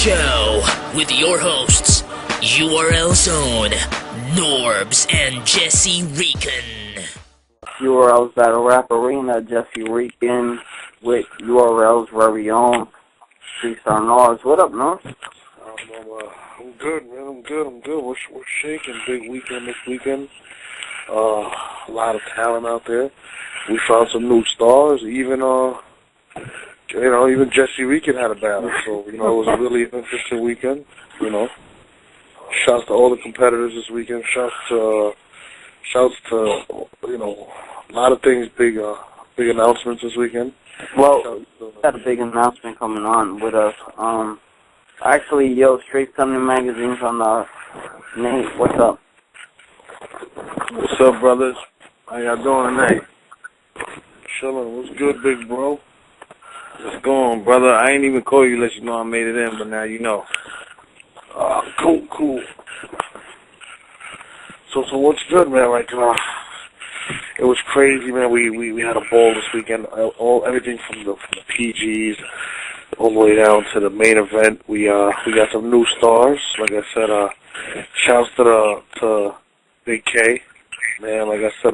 show with your hosts, URL's own Norbs and Jesse Reekin. URL's Battle Rap Arena, Jesse Reekin with URL's very own Freestyle Norbs. What up, Norbs? I'm good, man. I'm good. We're shaking. Big weekend this weekend. A lot of talent out there. We found some new stars. Even even Jesse Reekin had a battle. So it was a really interesting weekend. Shouts to all the competitors this weekend. Shouts to a lot of things. Big announcements this weekend. Well, we got a big announcement coming on with us. Actually, Straight Sunday Magazine's on the Nate. What's up? What's up, brothers? How y'all doing tonight? Chilling. What's good, big bro? What's going on, brother? I ain't even call you, let you know I made it in, but now you know. Cool. So what's good, man? It was crazy, man. We had a ball this weekend. Everything from the PGs all the way down to the main event. We got some new stars. Like I said, shouts to Big K, man. Like I said,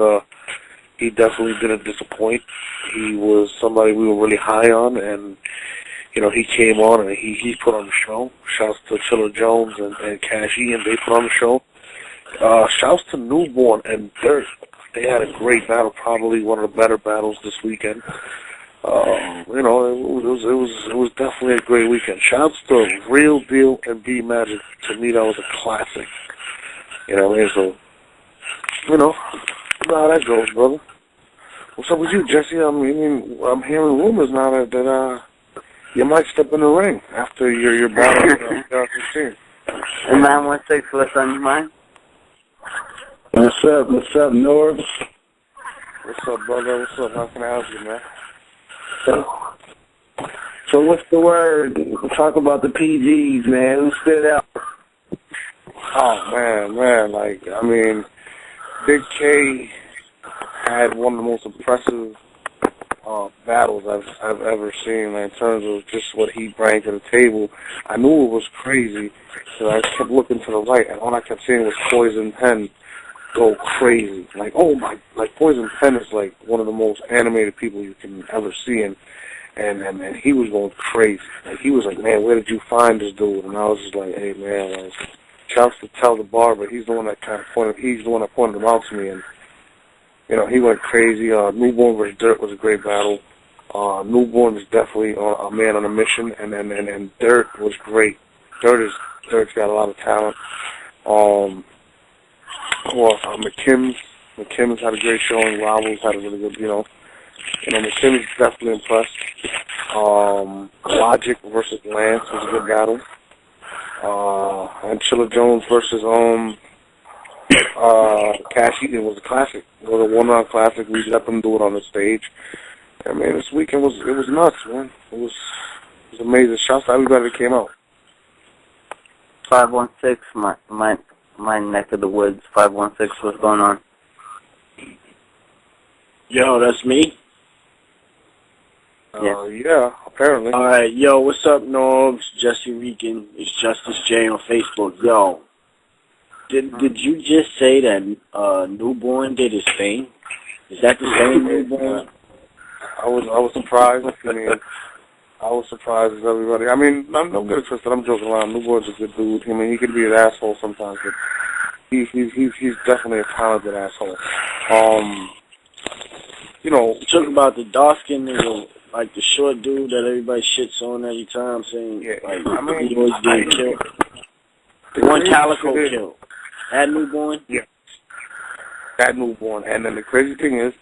he definitely didn't disappoint. He was somebody we were really high on, and he came on and he put on the show. Shouts to Chiller Jones and Cash E, and they put on the show. Shouts to Newborn and Dirt. They had a great battle, probably one of the better battles this weekend. It was definitely a great weekend. Shouts to Real Deal and B Magic. To me, that was a classic. So, you know how that goes, brother. What's up with you, Jesse? I'm hearing rumors now that you might step in the ring after your battle with 2016. Hey, man, 1-6, what's on your mind? What's up, Norbs? What's up, brother? What's up? How can I help you, man? So what's the word? Talk about the PGs, man. Who stood out? Oh, man. Big K had one of the most impressive battles I've ever seen, in terms of just what he brought to the table. I knew it was crazy, so I kept looking to the right, and all I kept seeing was Poison Pen go crazy. Poison Pen is one of the most animated people you can ever see, and he was going crazy. He was like, man, where did you find this dude? And I was just like, hey, man, shouts to Tell the Barber. He's the one that pointed him out to me, and he went crazy. Newborn vs. Dirt was a great battle. Newborn is definitely a man on a mission, and Dirt was great. Dirt's got a lot of talent. McKim's had a great showing. Rivals had a really good, McKim's definitely impressed. Logic versus Lance was a good battle. And Chiller Jones versus Cash Eaton was a classic. It was a one-round classic. We let them do it on the stage. And man, this weekend was nuts, man. It was amazing. Shouts to everybody that came out. 516, my neck of the woods. 516, what's going on? Yo, that's me? Yeah, apparently. All right, yo, what's up, Norbs? Jesse Reekin. It's Justice J on Facebook. Yo, did you just say that Newborn did his thing? Is that the same Newborn? I was surprised. I was surprised as everybody. Don't get it twisted. I'm joking around. Newborn's a good dude. He can be an asshole sometimes, but he's definitely a talented asshole. Talk about the dark skin nigga, the short dude that everybody shits on every time, saying he always getting killed. The one Calico killed. That Newborn? Yeah. That Newborn. And then the crazy thing is,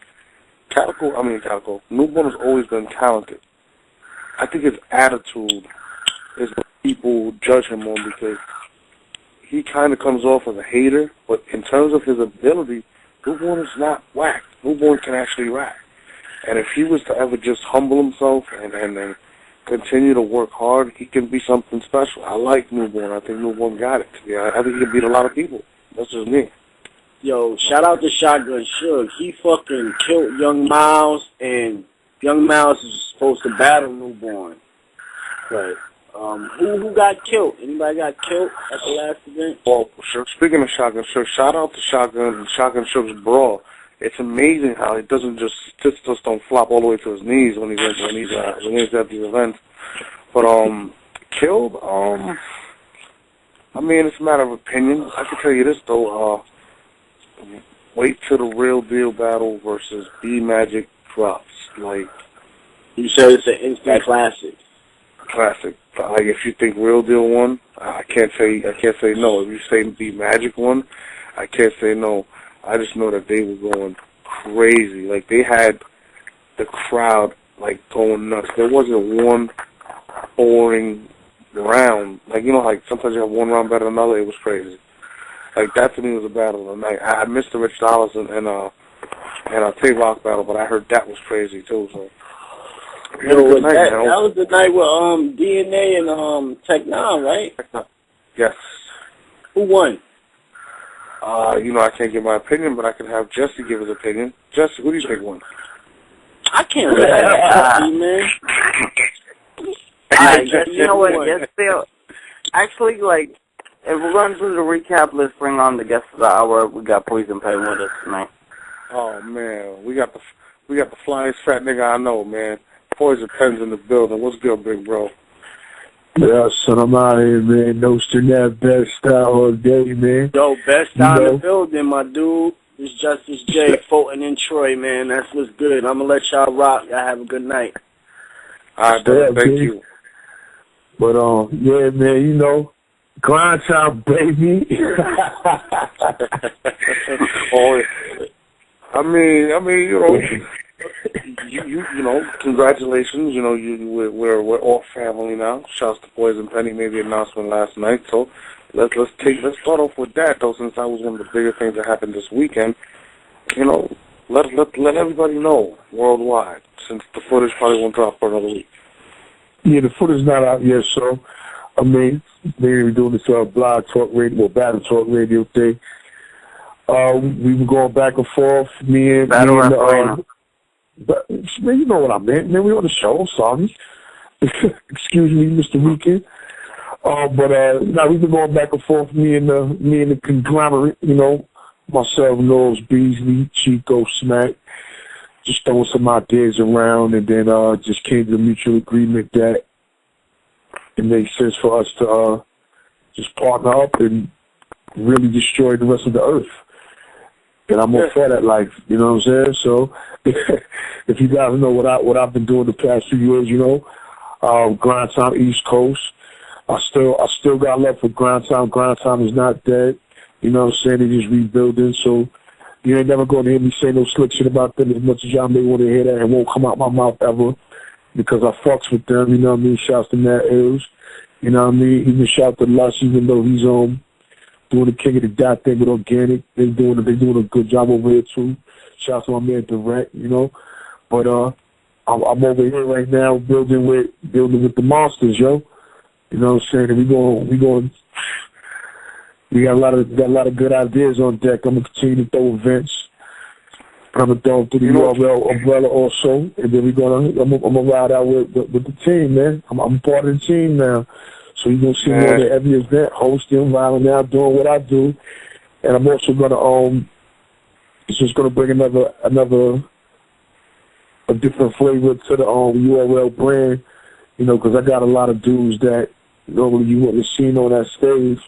Newborn has always been talented. I think his attitude is what people judge him on, because he kind of comes off as a hater, but in terms of his ability, Newborn is not whack. Newborn can actually rap. And if he was to ever just humble himself and continue to work hard, he can be something special. I like Newborn. I think Newborn got it. I think he can beat a lot of people. That's just me. Yo, shout out to Shotgun Suge. He fucking killed Young Miles, and Young Miles is supposed to battle Newborn. But Who got killed? Anybody got killed at the last event? Well, speaking of Shotgun Shook, shout out to Shotgun Shook's brawl. It's amazing how it doesn't just don't flop all the way to his knees when he's at these events. But killed, I mean, it's a matter of opinion. I can tell you this though, wait till the Real Deal battle versus B Magic drops. Like, you said it's an instant classic. Classic. Like, if you think Real Deal won, I can't say no. If you say B Magic won, I can't say no. I just know that they were going crazy. Like, they had the crowd like going nuts. There wasn't one boring round. Like, you know, like sometimes you have one round better than another. It was crazy. Like, that to me was a battle of the night. I missed the Rich Dollars and Tay-Rock battle, but I heard that was crazy too. So that was the night with DNA and Tech Nine, right? Yes. Who won? You know, I can't give my opinion, but I can have Jesse give his opinion. Jesse, who do you think won? I can't let that happen, man. You know what? Actually, like, if we're going to do the recap, let's bring on the guest of the hour. We got Poison Pen with us tonight. Oh man, we got the flyest fat nigga I know, man. Poison Pen's in the building. What's good, big bro? Yeah, son, I'm out here, man. Nostrand that best style all day, man. Yo, best style in the building, my dude. It's Justice J, Fulton and Troy, man. That's what's good. I'm going to let y'all rock. Y'all have a good night. All right, brother. Thank you. But, yeah, man, you know, grind time, baby. I mean, you know, you know, congratulations. You know, we're all family now. Shouts to Poison Penny. Made the announcement last night. So let's start off with that though, since that was one of the bigger things that happened this weekend. You know, let everybody know worldwide, since the footage probably won't drop for another week. Yeah, the footage not out yet, so I mean, they were doing this blog talk radio or battle talk radio thing. We were going back and forth, me and but, man, you know what I meant. Man, we on the show. I'm sorry. Excuse me, Mr. Weekend. But now we've been going back and forth. Me and the conglomerate. You know, myself, Knowles, Beasley, Chico, Smack. Just throwing some ideas around, and then just came to a mutual agreement that it makes sense for us to just partner up and really destroy the rest of the earth. And I'm more for that life, you know what I'm saying? So, if you guys know what I've been doing the past few years, you know, Grind Time East Coast. I still got love for Grind Time. Grind Time is not dead. You know what I'm saying? They're just rebuilding. So you ain't never going to hear me say no slick shit about them as much as y'all may want to hear that. It won't come out my mouth ever because I fucks with them. You know what I mean? Shouts to Matt Hills. You know what I mean? Even shout to Lux, even though he's doing the King of the Dot thing with Organic. They doing a good job over here too. Shout out to my man Direct, you know. But I'm over here right now building with the monsters, yo. You know what I'm saying? And we got a lot of good ideas on deck. I'm gonna continue to throw events. I'm gonna throw them through the URL umbrella also, and then I'm gonna ride out with the team, man. I'm part of the team now. So you're going to see me at every event, hosting, riding out, doing what I do. And I'm also going to, it's just going to bring a different flavor to the URL brand, you know, because I got a lot of dudes that normally you wouldn't have seen on that stage.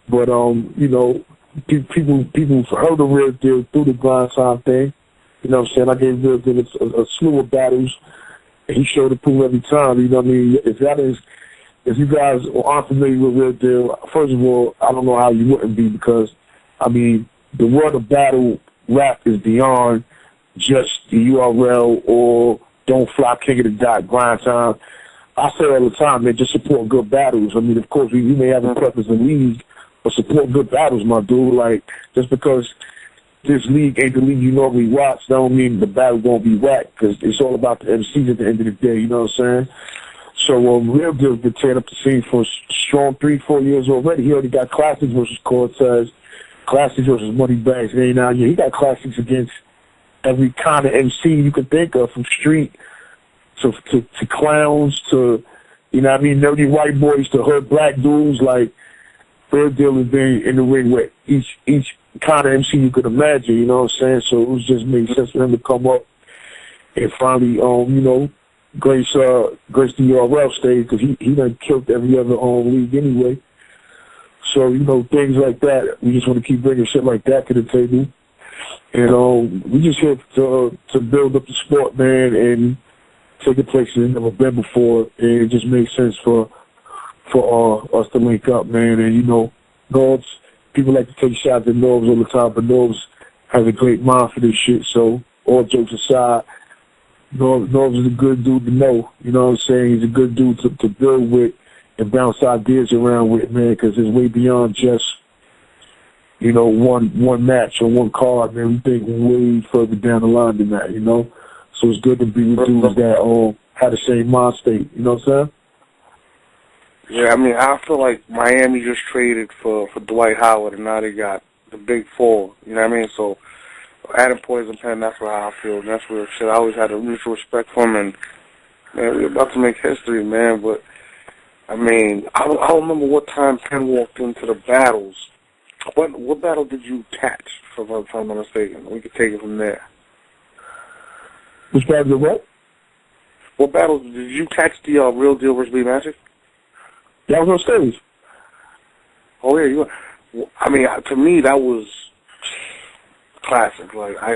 But, you know, people heard the Real Deal through the Grind Time thing. You know what I'm saying? I gave Real Deal a slew of battles, and he showed the proof every time. You know what I mean? If you guys aren't familiar with Real Deal, first of all, I don't know how you wouldn't be because, I mean, the world of battle rap is beyond just the URL or Don't Fly, King of the Dot, Grind Time. I say all the time, man, just support good battles. I mean, of course, we may have a preference in league, but support good battles, my dude. Like, just because this league ain't the league you normally watch, that don't mean the battle won't be whack because it's all about the MCs at the end of the day, you know what I'm saying? So Real Deal's been tearing up the scene for a strong 3-4 years already. He already got classics versus Cortez, classics versus Moneybags. And now he got classics against every kind of MC you can think of, from street to clowns to You know what I mean? Nerdy white boys to hood black dudes, like, Real Deal has been in the ring with each kind of MC you could imagine, you know what I'm saying? So it was just made sense for him to come up and finally, you know, grace the URL stage, because he done killed every other league anyway. So, you know, things like that, we just want to keep bringing shit like that to the table. And we just here to build up the sport, man, and take it places it's never been before. And it just makes sense for us to link up, man. And, you know, Norbs, people like to take shots at Norbs all the time, but Norbs has a great mind for this shit. So, all jokes aside, Norbs is a good dude to know. You know what I'm saying? He's a good dude to build with and bounce ideas around with, man, because it's way beyond just, you know, one match or one card, man. We think way further down the line than that, you know? So it's good to be with dudes that have the same mind state, you know what I'm saying? Yeah, I mean, I feel like Miami just traded for Dwight Howard, and now they got the big four, you know what I mean? So Adam Poison Pen, that's what I feel. And that's real shit. I always had a mutual respect for him, and, man, we're about to make history, man. But, I mean, I don't remember what time Penn walked into the battles. What battle did you catch, if I'm not mistaken? We could take it from there. Which battle did what? What battle did you catch the Real Deal versus B Magic? Yeah, I was on stage. Oh, yeah, I mean, to me, that was classic. Like, I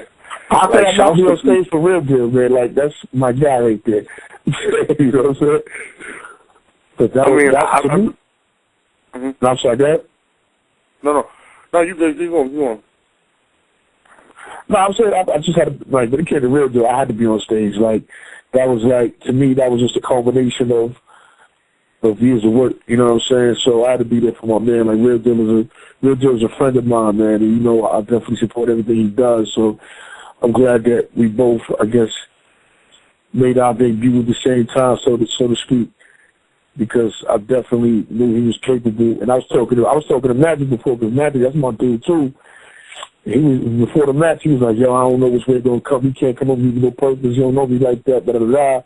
think I'm not on stage for Real Deal, man. Like, that's my guy right there. You know what I'm saying? But that to me. Mm-hmm. I'm sorry, Dad? No, you go on. No, I'm saying I just had to, like, when it came to Real Deal, I had to be on stage. Like, that was like, to me, that was just a culmination of years of work, you know what I'm saying? So I had to be there for my man. Like, Real Deal is a friend of mine, man, and, you know, I definitely support everything he does. So I'm glad that we both, I guess, made our debut at the same time, so to speak, because I definitely knew he was capable. And I was talking to Magic before, because Magic, that's my dude too. He was, before the match, he was like, yo, I don't know which way it's gonna come. He can't come over with no purpose. You don't know me like that, blah.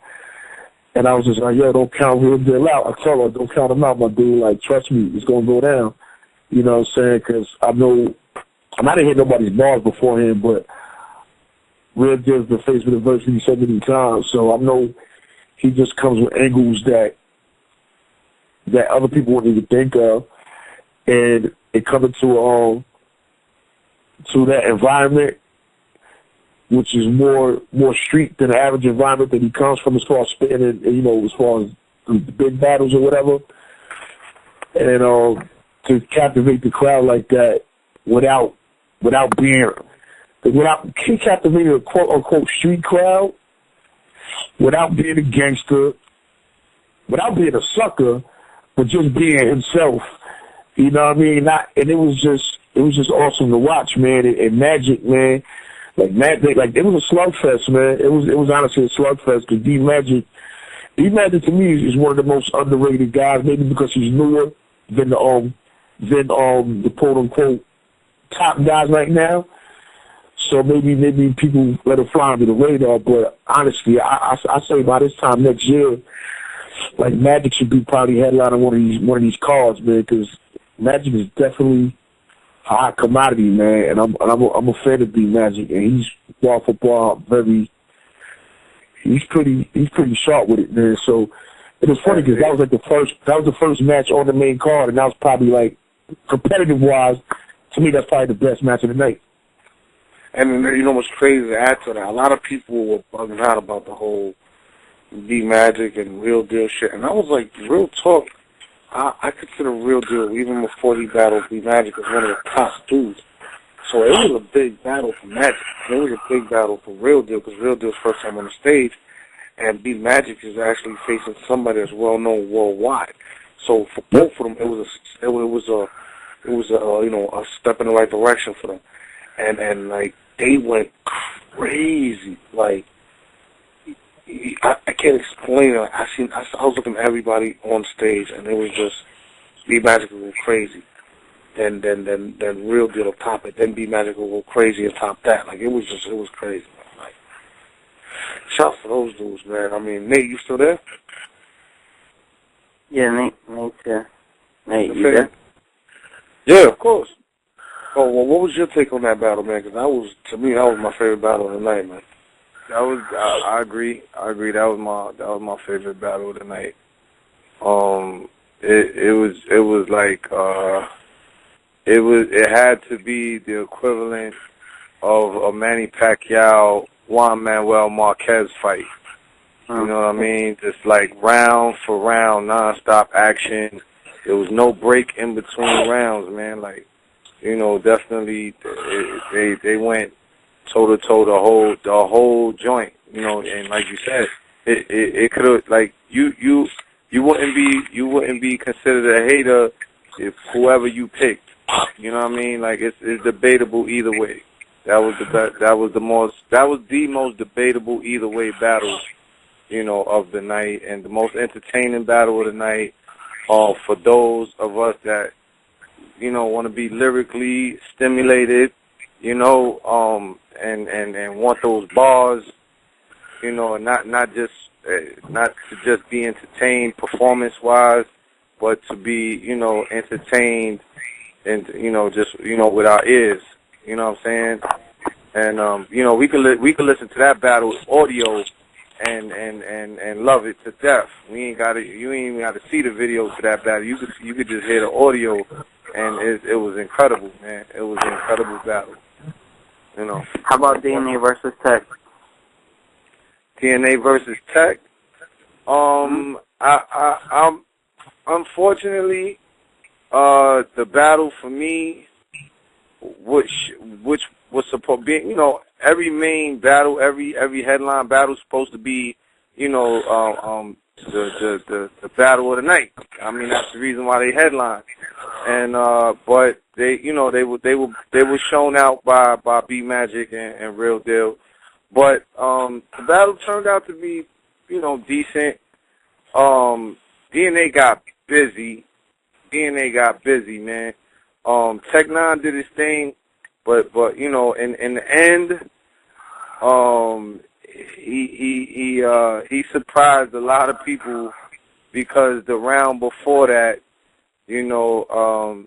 And I was just like, yo, don't count Real Deal out. I told her, don't count him out, my dude. Like, trust me, it's gonna go down. You know what I'm saying? Because I know, I didn't hit nobody's bars beforehand, but Real Deal's been faced with adversity so many times, so I know he just comes with angles that other people wouldn't even think of, and it coming to that environment, which is more street than the average environment that he comes from, as far as spitting and, you know, as far as the big battles or whatever, and to captivate the crowd like that without he captivated a quote unquote street crowd without being a gangster, without being a sucker, but just being himself. You know what I mean? And it was just awesome to watch, man. And Magic, man, like it was a slugfest, man. It was honestly a slugfest, because D Magic to me is one of the most underrated guys, maybe because he's newer than the quote unquote top guys right now. So maybe people let it fly under the radar, but honestly, I say by this time next year, like, Magic should be probably headlining one of these cards, man, because Magic is definitely a hot commodity, man, and I'm a fan of D Magic, and he's bar for bar he's pretty sharp with it, man. So it was funny because that was the first match on the main card, and that was probably, like, competitive wise, to me, that's probably the best match of the night. And you know what's crazy to add to that? A lot of people were bugging out about the whole B Magic and Real Deal shit, and I was like, real talk, I consider Real Deal, even before he battled B Magic, as one of the top dudes. So it was a big battle for Magic. It was a big battle for Real Deal, because Real Deal's first time on the stage, and B Magic is actually facing somebody that's well known worldwide. So for both of them, it was a step in the right direction for them. And like, they went crazy. Like, I can't explain it. I was looking at everybody on stage, and it was just B Magic will go crazy. Then Real Deal will top it. Then B Magic will go crazy and top that. Like, it was crazy. Man. Like, shout out for those dudes, man. I mean, Nate, you still there? Yeah, Nate too. Nate, you Okay. there? Yeah, of course. Oh, well, what was your take on that battle, man? Because to me, that was my favorite battle of the night, man. That was I agree. I agree. That was my favorite battle of the night. It had to be the equivalent of a Manny Pacquiao Juan Manuel Marquez fight. You know what I mean? Just like round for round, nonstop action. There was no break in between rounds, man. Like, you know, definitely they went toe to toe the whole joint. You know, and like you said, it could have like you wouldn't be considered a hater if whoever you picked. You know what I mean? Like it's debatable either way. That was the most debatable either way battle, you know, of the night, and the most entertaining battle of the night. For those of us that, you know, want to be lyrically stimulated, you know, and want those bars, you know, and not to just be entertained performance wise, but to be, you know, entertained and, you know, just, you know, with our ears. You know what I'm saying? And you know, we could listen to that battle audio and love it to death. You ain't even gotta see the video to that battle. You could just hear the audio, and it was incredible, man. It was an incredible battle. You know. How about DNA versus Tech? DNA versus Tech. I'm unfortunately the battle for me, which was supposed to be, you know, every main battle, every headline battle is supposed to be, you know, the battle of the night. I mean, that's the reason why they headline. And but they, you know, they were shown out by B Magic and Real Deal. But the battle turned out to be, you know, decent. DNA got busy. Man. Tech Nine did his thing, but you know, in the end, he surprised a lot of people because the round before that, you know,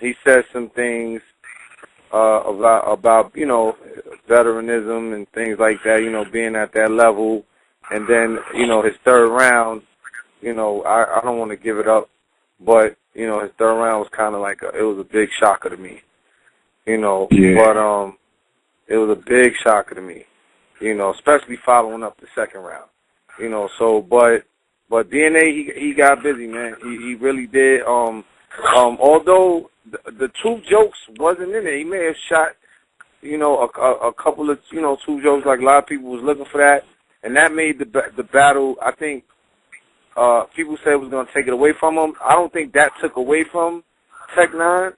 he said some things about you know, veteranism and things like that, you know, being at that level, and then, you know, his third round, you know, I don't want to give it up, but you know, his third round was kind of like it was a big shocker to me, you know. Yeah. But it was a big shocker to me, you know, especially following up the second round, you know. So, but DNA he got busy, man. He really did. Although the two jokes wasn't in there, he may have shot, you know, a couple of, you know, two jokes, like a lot of people was looking for that, and that made the battle, I think. People said it was going to take it away from him. I don't think that took away from Tech Nine.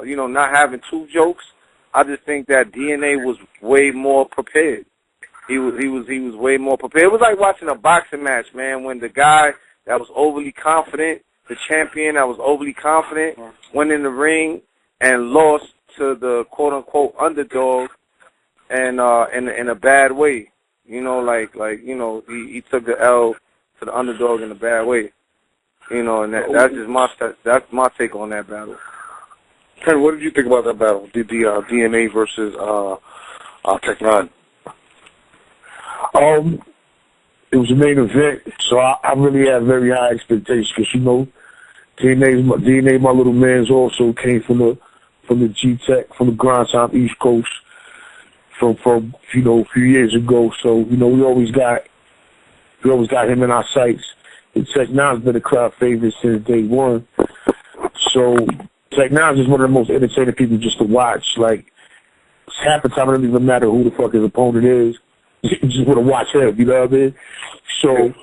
You know, not having two jokes. I just think that DNA was way more prepared. He was way more prepared. It was like watching a boxing match, man, when the guy that was overly confident, the champion that was overly confident, went in the ring and lost to the quote unquote underdog, and in a bad way. You know, like you know, he took the L to the underdog in a bad way, you know, and that's my take on that battle. Ken, what did you think about that battle? The DNA versus Tech Nine? It was a main event, so I really had very high expectations because, you know, DNA, my little man's also came from the G-Tech, from the Grind Time East Coast, from you know, a few years ago. So, you know, we always got him in our sights. And Tech Nine's been a crowd favorite since day one. So Tech Nine's is one of the most entertaining people just to watch. Like, half the time it doesn't even matter who the fuck his opponent is. You just want to watch him, you know what I mean? So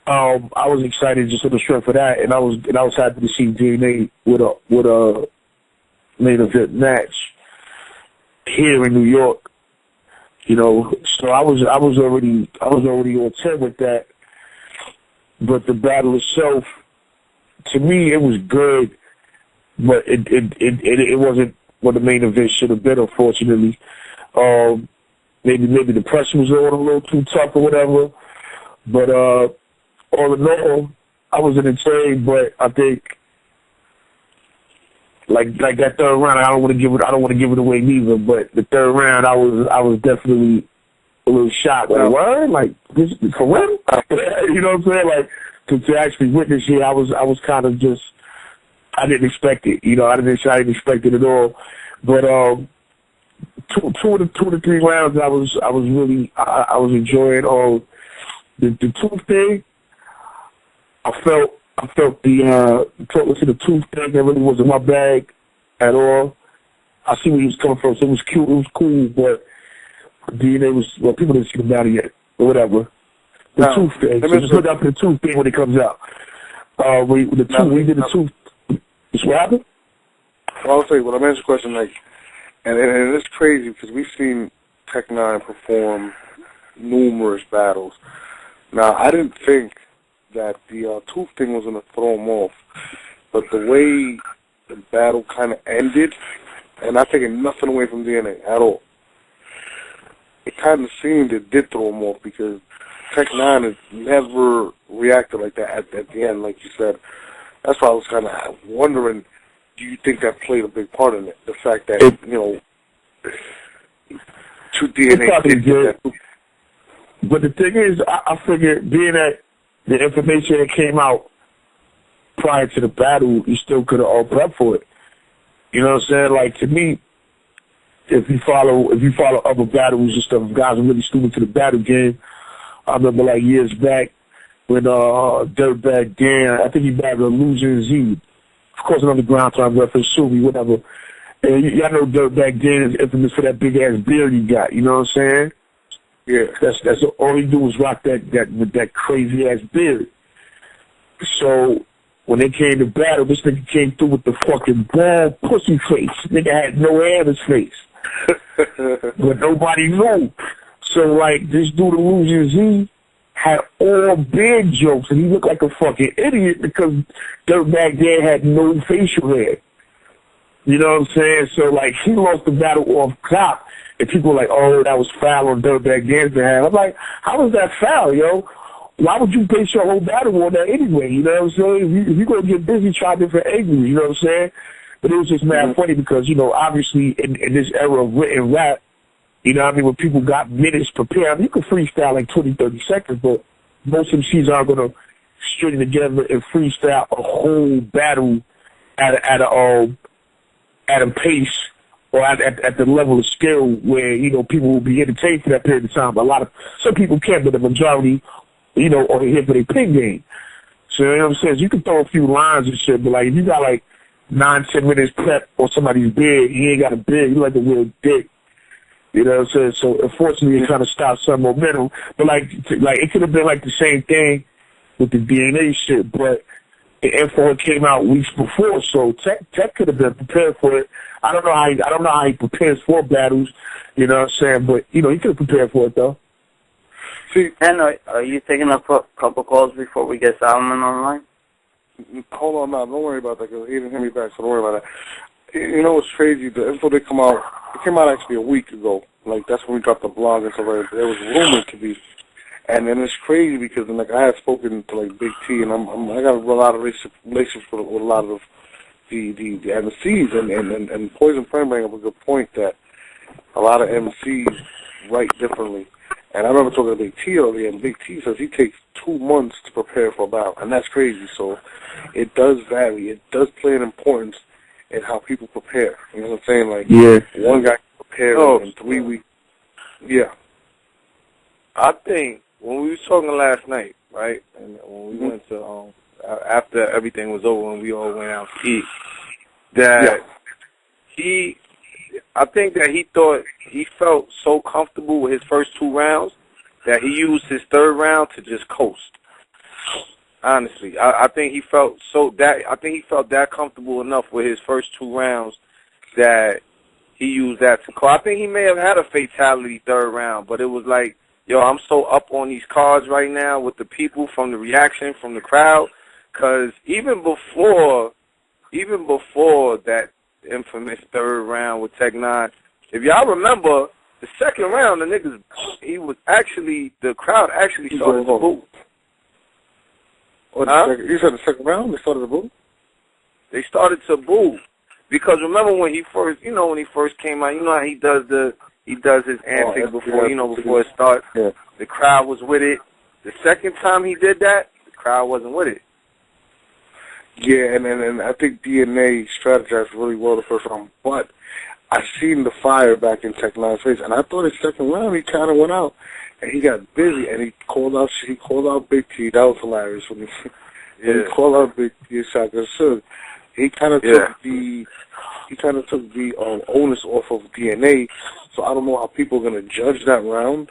I was excited just on the strength of that, and I was happy to see DNA with a main event match here in New York. You know, so I was already on 10 with that. But the battle itself, to me, it was good, but it wasn't what the main event should have been, unfortunately. Maybe the pressure was on a little too tough or whatever. But all in all, I was entertained, but I think like that third round, I don't want to give it away neither. But the third round, I was definitely a little shocked. Like, what? Like this for real? You know what I'm saying? Like to actually witness it, I was kind of just, I didn't expect it. You know, I didn't expect it at all. But two of the three rounds, I was really I was enjoying. The tooth thing, I felt the talking to the tooth thing. That really wasn't my bag at all. I see where he was coming from. So it was cute. It was cool, but DNA was, well, people didn't see the matter yet, or whatever. The tooth thing. So just look out for the tooth thing when it comes out. We did the tooth. What happened? Well, I'll say, when I answer the question, like, and it's crazy because we've seen Tech-9 perform numerous battles. Now, I didn't think that the tooth thing was going to throw him off, but the way the battle kind of ended, and not taking nothing away from DNA at all, it kind of seemed it did throw him off because Tech-9 has never reacted like that at the end, like you said. That's why I was kind of wondering, do you think that played a big part in it? The fact that, two DNA did that. But the thing is, I figured being that the information that came out prior to the battle, you still could have all prepped for it. You know what I'm saying? Like, to me, if you follow other battles and stuff, guys are really stupid to the battle game. I remember like years back when Dirtbag Dan, I think he battled Losing Z. Of course, another ground time reference, Subi, whatever. And y'all know Dirtbag Dan is infamous for that big ass beard he got. You know what I'm saying? Yeah. That's all he do was rock that crazy ass beard. So when they came to battle, this nigga came through with the fucking bald pussy face. Nigga had no hair in his face. But nobody knew. So like this dude Losing Z had all beard jokes and he looked like a fucking idiot because Dirtbag Dan had no facial hair. You know what I'm saying? So like he lost the battle off top. And people were like, oh, that was foul on Dirtbag Dan's behalf. I'm like, how was that foul, yo? Why would you base your whole battle on that anyway? You know what I'm saying? If you're going to get busy, try different angles, you know what I'm saying? But it was just mad funny because, obviously in this era of written rap, you know what I mean, when people got minutes prepared, I mean, you can freestyle like 20, 30 seconds, but most MCs aren't going to string together and freestyle a whole battle at a pace or at the level of skill where, people will be entertained for that period of time. Some people can, but the majority, are here for their pig game. So, you know what I'm saying? So you can throw a few lines and shit, but like, if you got like 9-10 minutes prep on somebody's beard, he ain't got a beard, you like a real dick. You know what I'm saying? So, unfortunately, it kind of stopped some momentum. But like it could have been like the same thing with the DNA shit, but the info came out weeks before, so Tech could have been prepared for it. I don't know how he prepares for battles, you know what I'm saying? But he could have prepared for it though. See, and are you taking a couple calls before we get Solomon online? Hold on now, don't worry about that because he didn't hear me back, so don't worry about that. You know what's crazy? The info that came out, it came out actually a week ago. Like that's when we dropped the blog and stuff like that. There was rumored to be. And then it's crazy because like I had spoken to like Big T, and I got a lot of relationships with a lot of the MCs, and Poison Friend bring up a good point that a lot of MCs write differently. And I remember talking to Big T earlier, and Big T says he takes 2 months to prepare for a battle, and that's crazy. So it does vary. It does play an importance in how people prepare. You know what I'm saying? Like one guy can prepare in 3 weeks. Yeah. I think when we was talking last night, right, and when we went to after everything was over and we all went out to eat, that I think that he felt so comfortable with his first 2 rounds that he used his third round to just coast. Honestly, I think he felt that comfortable enough with his first 2 rounds that he used that to call. I think he may have had a fatality third round, but it was like, yo, I'm so up on these cards right now with the people, from the reaction from the crowd, because even before that infamous third round with Tech-9, if y'all remember, the second round, the crowd actually started to boo. Or you said the second round? They started to boo? They started to boo. Because remember when he first, when he first came out, you know how he does his antics before it starts? Yeah. The crowd was with it. The second time he did that, the crowd wasn't with it. Yeah, and I think DNA strategized really well the first round, but I seen the fire back in Tech Nine's face, and I thought his second round he kind of went out, and he got busy, and he called out Big T. That was hilarious when he called out Big T. Shotgun Suge. He kind of took the onus off of DNA, so I don't know how people are gonna judge that round,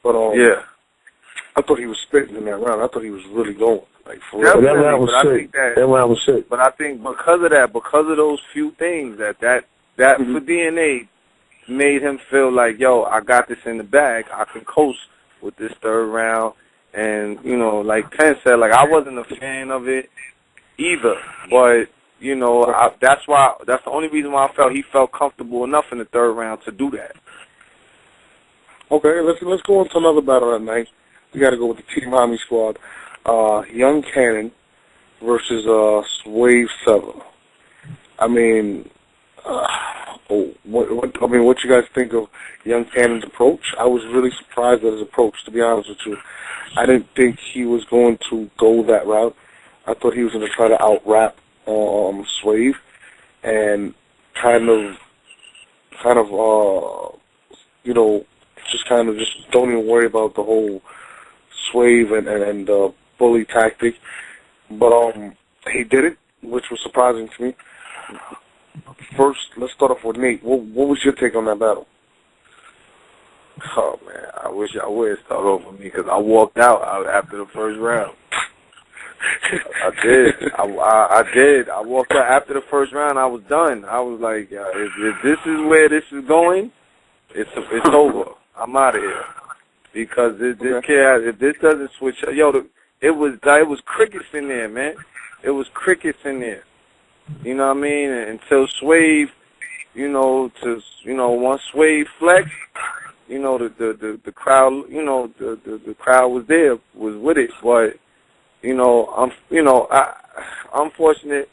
but I thought he was spitting in that round. I thought he was really going. Like, for real. That round was sick. But I think because of that, because of those few things, that for DNA made him feel like, yo, I got this in the bag. I can coast with this third round. And, like Penn said, like, I wasn't a fan of it either. But, that's the only reason why I felt he felt comfortable enough in the third round to do that. Okay, let's go on to another battle that night. We got to go with the Team Homie squad. Young Cannon versus Swave 7. I mean, what you guys think of Young Cannon's approach? I was really surprised at his approach, to be honest with you. I didn't think he was going to go that route. I thought he was going to try to out-rap Swave and kind of just don't even worry about the whole Swave and bully tactic. But he did it, which was surprising to me. First, let's start off with Nate. What was your take on that battle? Oh, man, I wish I would start off with me because I walked out after the first round. I did. I did. I walked out after the first round. I was done. I was like, if this is where this is going, it's over. I'm out of here. Because this kid, if this doesn't switch, it was crickets in there, man. It was crickets in there. You know what I mean? Until Swave, once Swave flexed, the crowd, the crowd was there, was with it. But I'm fortunate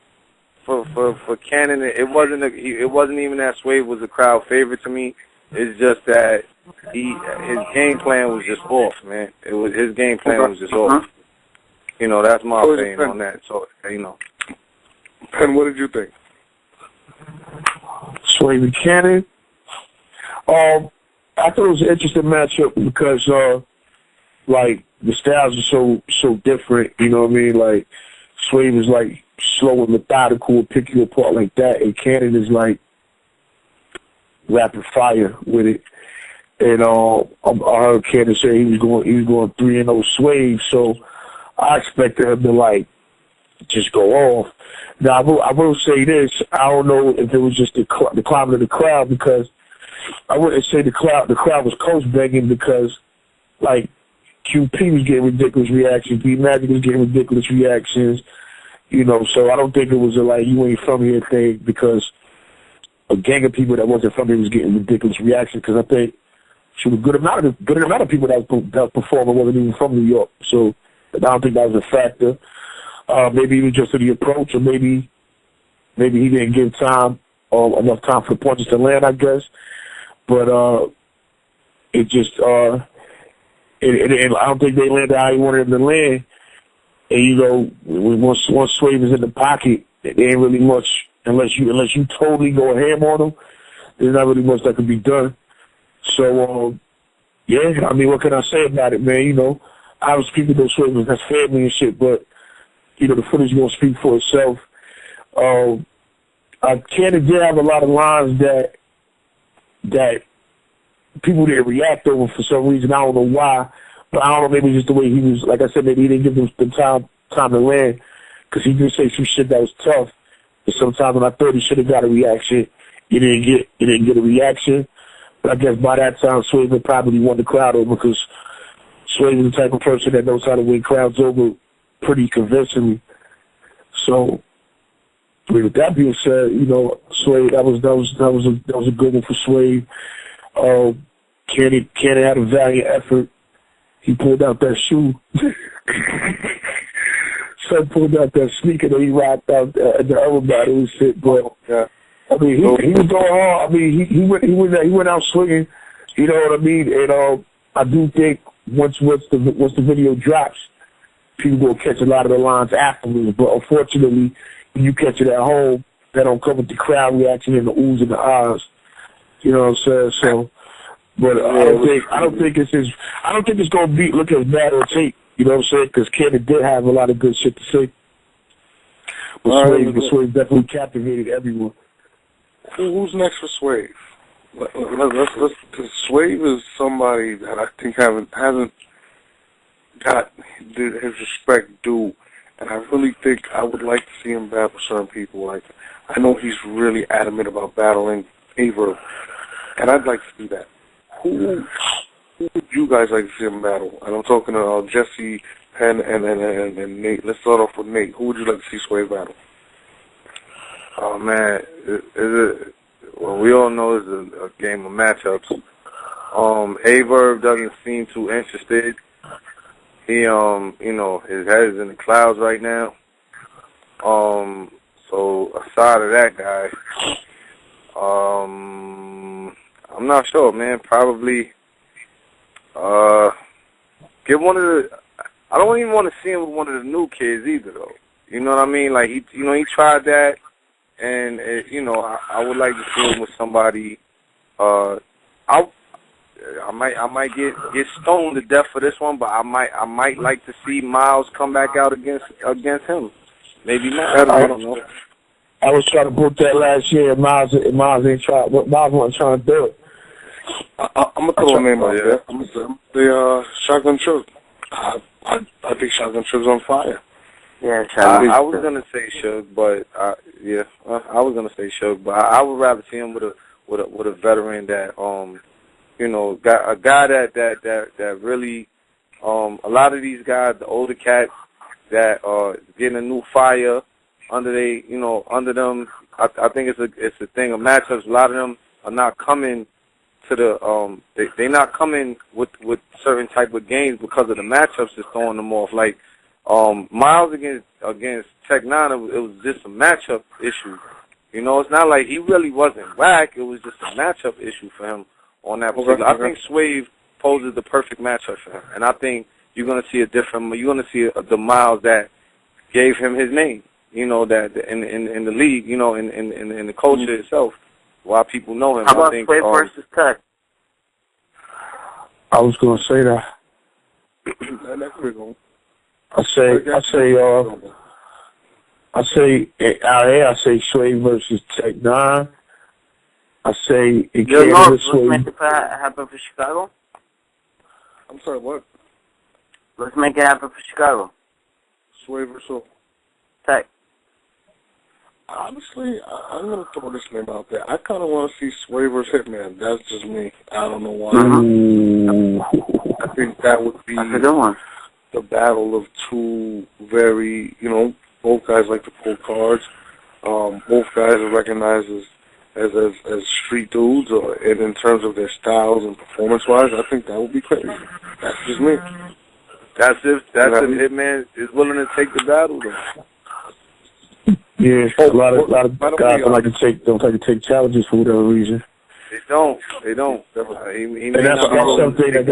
for Cannon. It wasn't even that Swave was a crowd favorite to me. It's just that his game plan was just off, man. His game plan was just off. That's my opinion on that. So Penn, what did you think? Swave and Cannon. I thought it was an interesting matchup because, the styles are so different. You know what I mean? Like, Swave is like slow and methodical, pick you apart like that, and Cannon is like rapid fire with it. And I heard Cannon say he was going 3-0 Swave, so I expected him to just go off. Now I will say this: I don't know if it was just the climate of the crowd, because I wouldn't say the crowd was coast begging, because QP was getting ridiculous reactions, B Magic was getting ridiculous reactions, so I don't think it was a you ain't from here thing, because a gang of people that wasn't from here was getting ridiculous reactions, because I think a good amount of people that was performing wasn't even from New York, so I don't think that was a factor. Maybe it was just the approach, or maybe he didn't give enough time for the punches to land, I guess. But it just I don't think they landed how he wanted them to land. And once Swave is in the pocket, there ain't really much unless you totally go ham on them. There's not really much that can be done. So I mean, what can I say about it, man? Obviously people know Swave was that's family and shit, but the footage is gonna speak for itself. Cannon did have a lot of lines that people didn't react over for some reason. I don't know why, but I don't know, maybe just the way he was. Like I said, maybe he didn't give them the time to land, because he did say some shit that was tough. But sometimes when I thought he should have got a reaction, he didn't get a reaction. But I guess by that time, Swave had probably won the crowd over, because Swave is the type of person that knows how to win crowds over pretty convincingly. So, with that being said, Swave, that was a good one for Swave. Cannon had a valiant effort. He pulled out that shoe. son pulled out that sneaker that he rocked out at the other battle and shit, but Yeah. I mean, he was going hard. I mean, he went out swinging. You know what I mean? And I do think once the video drops, people will catch a lot of the lines afterwards. But unfortunately, when you catch it at home, that don't come with the crowd reaction and the oohs and the ahs. You know what I'm saying? So, but I don't think it's gonna look as bad on tape. You know what I'm saying? Because Cannon did have a lot of good shit to say. But Swave definitely captivated everyone. Who's next for Swave? Let's Swave is somebody that I think hasn't got his respect due, and I really think I would like to see him battle certain people. Like, I know he's really adamant about battling Averb, and I'd like to do that. Who would you guys like to see him battle? And I'm talking to Jesse and Nate. Let's start off with Nate. Who would you like to see Swave battle? Oh man, well, we all know it's a game of matchups. Averb doesn't seem too interested. He, his head is in the clouds right now. So aside of that guy, I'm not sure, man. Probably, get one of the. I don't even want to see him with one of the new kids either, though. You know what I mean? Like he tried that, and I would like to see him with somebody. I might get stoned to death for this one, but I might like to see Miles come back out against him. Maybe not. I don't know. I was trying to book that last year, and Miles ain't trying. Miles wasn't trying to do it. I'm gonna throw a name out there. I'm gonna say the Shotgun Chug. I think Shotgun Chug's on fire. Yeah, I was gonna say Shug, but I was gonna say Shug, but I would rather see him with a veteran that a guy that really a lot of these guys, the older cats that are getting a new fire under them. I think it's a thing of matchups. A lot of them are not coming to the they're not coming with certain type of games because of the matchups that's throwing them off. Like Miles against Tech Nine, it was just a matchup issue. It's not like he really wasn't whack. It was just a matchup issue for him on that particular. I think Swave poses the perfect matchup for him, and I think you're gonna see the Miles that gave him his name. That in the league, in the culture itself, why people know him. How about Swave versus Tech? I was gonna say that. I say Swave versus Tech Nine. I say it can't let's make it happen for Chicago. I'm sorry, what? Let's make it happen for Chicago. Swave versus Tech. Honestly, I'm going to throw this name out there. I kind of want to see Swave versus Hitman. That's just me. I don't know why. I think that would be That's a good one. The battle of two very, both guys like to pull cards. Both guys are recognized as street dudes, and in terms of their styles and performance-wise, I think that would be crazy. That's just me. That's if Hitman is willing to take the battle, though. Yeah, a lot of guys don't like to take challenges for whatever reason. They don't. And that's something that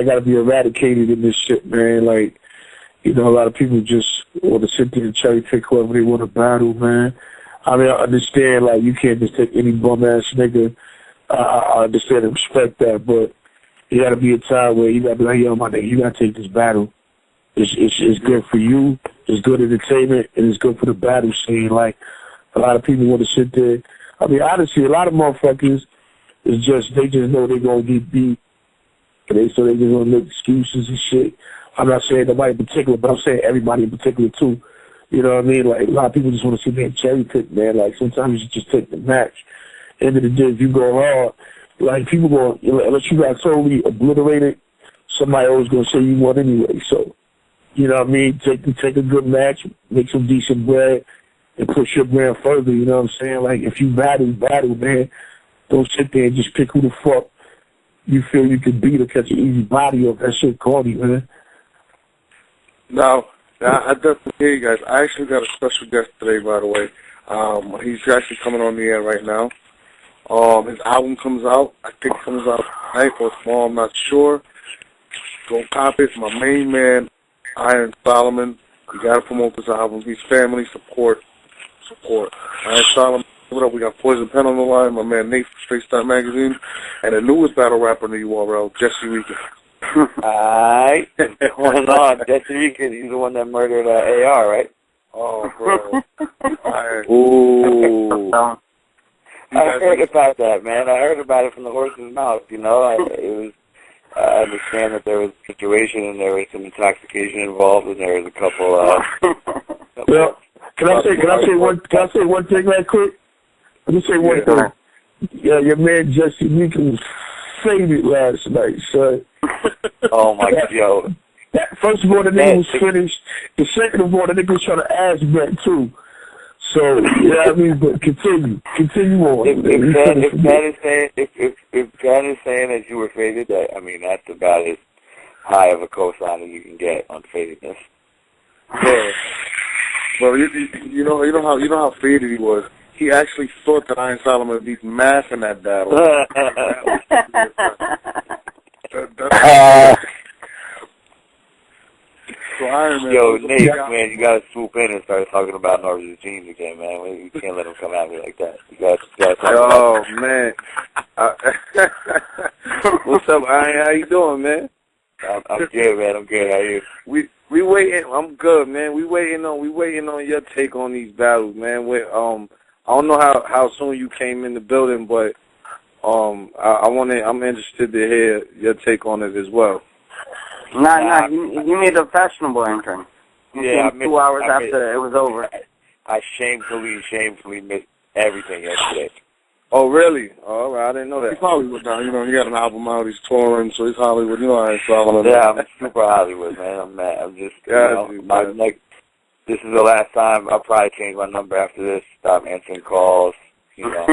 gotta be eradicated in this shit, man. Like, a lot of people just want to sit there and cherry pick whoever they want to battle, man. I mean, I understand, like, you can't just take any bum-ass nigga. I understand and respect that, but you gotta be a time where you gotta be like, yo, my nigga, you gotta take this battle. It's good for you, it's good entertainment, and it's good for the battle scene. Like, a lot of people want to sit there. I mean, honestly, a lot of motherfuckers they just know they're gonna get beat, so they just gonna make excuses and shit. I'm not saying nobody in particular, but I'm saying everybody in particular too. You know what I mean? Like, a lot of people just want to sit there and cherry pick, man. Like, sometimes you just take the match. End of the day, if you go hard, like, people going, unless you got totally obliterated, somebody always gonna say you won anyway. So, you know what I mean? Take a good match, make some decent bread, and push your brand further. You know what I'm saying? Like, if you battle, man. Don't sit there and just pick who the fuck you feel you can beat or catch an easy body off. That shit corny, man. Now, I definitely hear you guys. I actually got a special guest today, by the way. He's actually coming on the air right now. His album comes out. I think it comes out tonight or tomorrow. I'm not sure. Go copy it. My main man, Iron Solomon. You got to promote this album. He's family support. Iron Solomon. What up? We got Poison Pen on the line. My man Nate from Straight Start Magazine, and the newest battle rapper in the URL, Jesse Rican. Alright. What's going on? Jesse Rican, he's the one that murdered AR, right? Oh, bro. Ooh. I heard about that, man. I heard about it from the horse's mouth, you know. I understand that there was a situation and there was some intoxication involved and there was a couple Well, can I say one thing right quick? Let me say one thing. Yeah, your man Jesse Rican was faded last night, son. Oh my God, yo. First of all, the nigga was finished. The second of all, the nigga was trying to ass back too. So, you know what I mean? But continue on. If Ken is saying that you were faded, I mean, that's about as high of a cosign as you can get on fadedness. Yeah. Well, you know how faded he was. He actually thought that Iron Solomon would beat Math in that battle. So Iron Man, yo, Nate, man, you gotta swoop in and start talking about Norb's jeans again, man. You can't let him come at me like that. You gotta talk Oh, man. What's up, Iron? How you doing, man? I'm good, man. I'm good. How are you? We waiting. I'm good, man. We waiting on your take on these battles, man. I don't know how soon you came in the building, but I'm interested to hear your take on it as well. Nah, you made a fashionable entry. Yeah, 2 hours after it was over. I shamefully missed everything yesterday. Oh, really? Oh, I didn't know that. He's Hollywood now. You know, he got an album out. He's touring, so he's Hollywood. You know, Iron Solomon. Yeah, I'm super Hollywood, man. I'm mad. I'm just, this is the last time. I'll probably change my number after this. Stop answering calls. You know,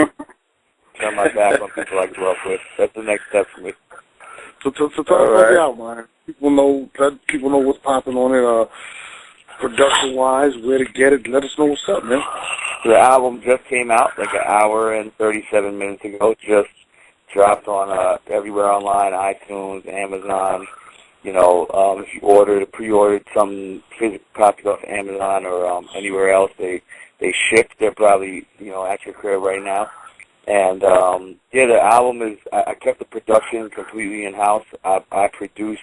turn my back on people I grew up with. That's the next step for me. So tell us about the album, man. Let people know what's popping on it, production-wise, where to get it. Let us know what's up, man. The album just came out like an hour and 37 minutes ago. Just dropped on everywhere online, iTunes, Amazon. You know, if you pre-ordered some physical copies off Amazon or anywhere else, they ship. They're probably, you know, at your crib right now. And, the album is, I kept the production completely in-house. I produced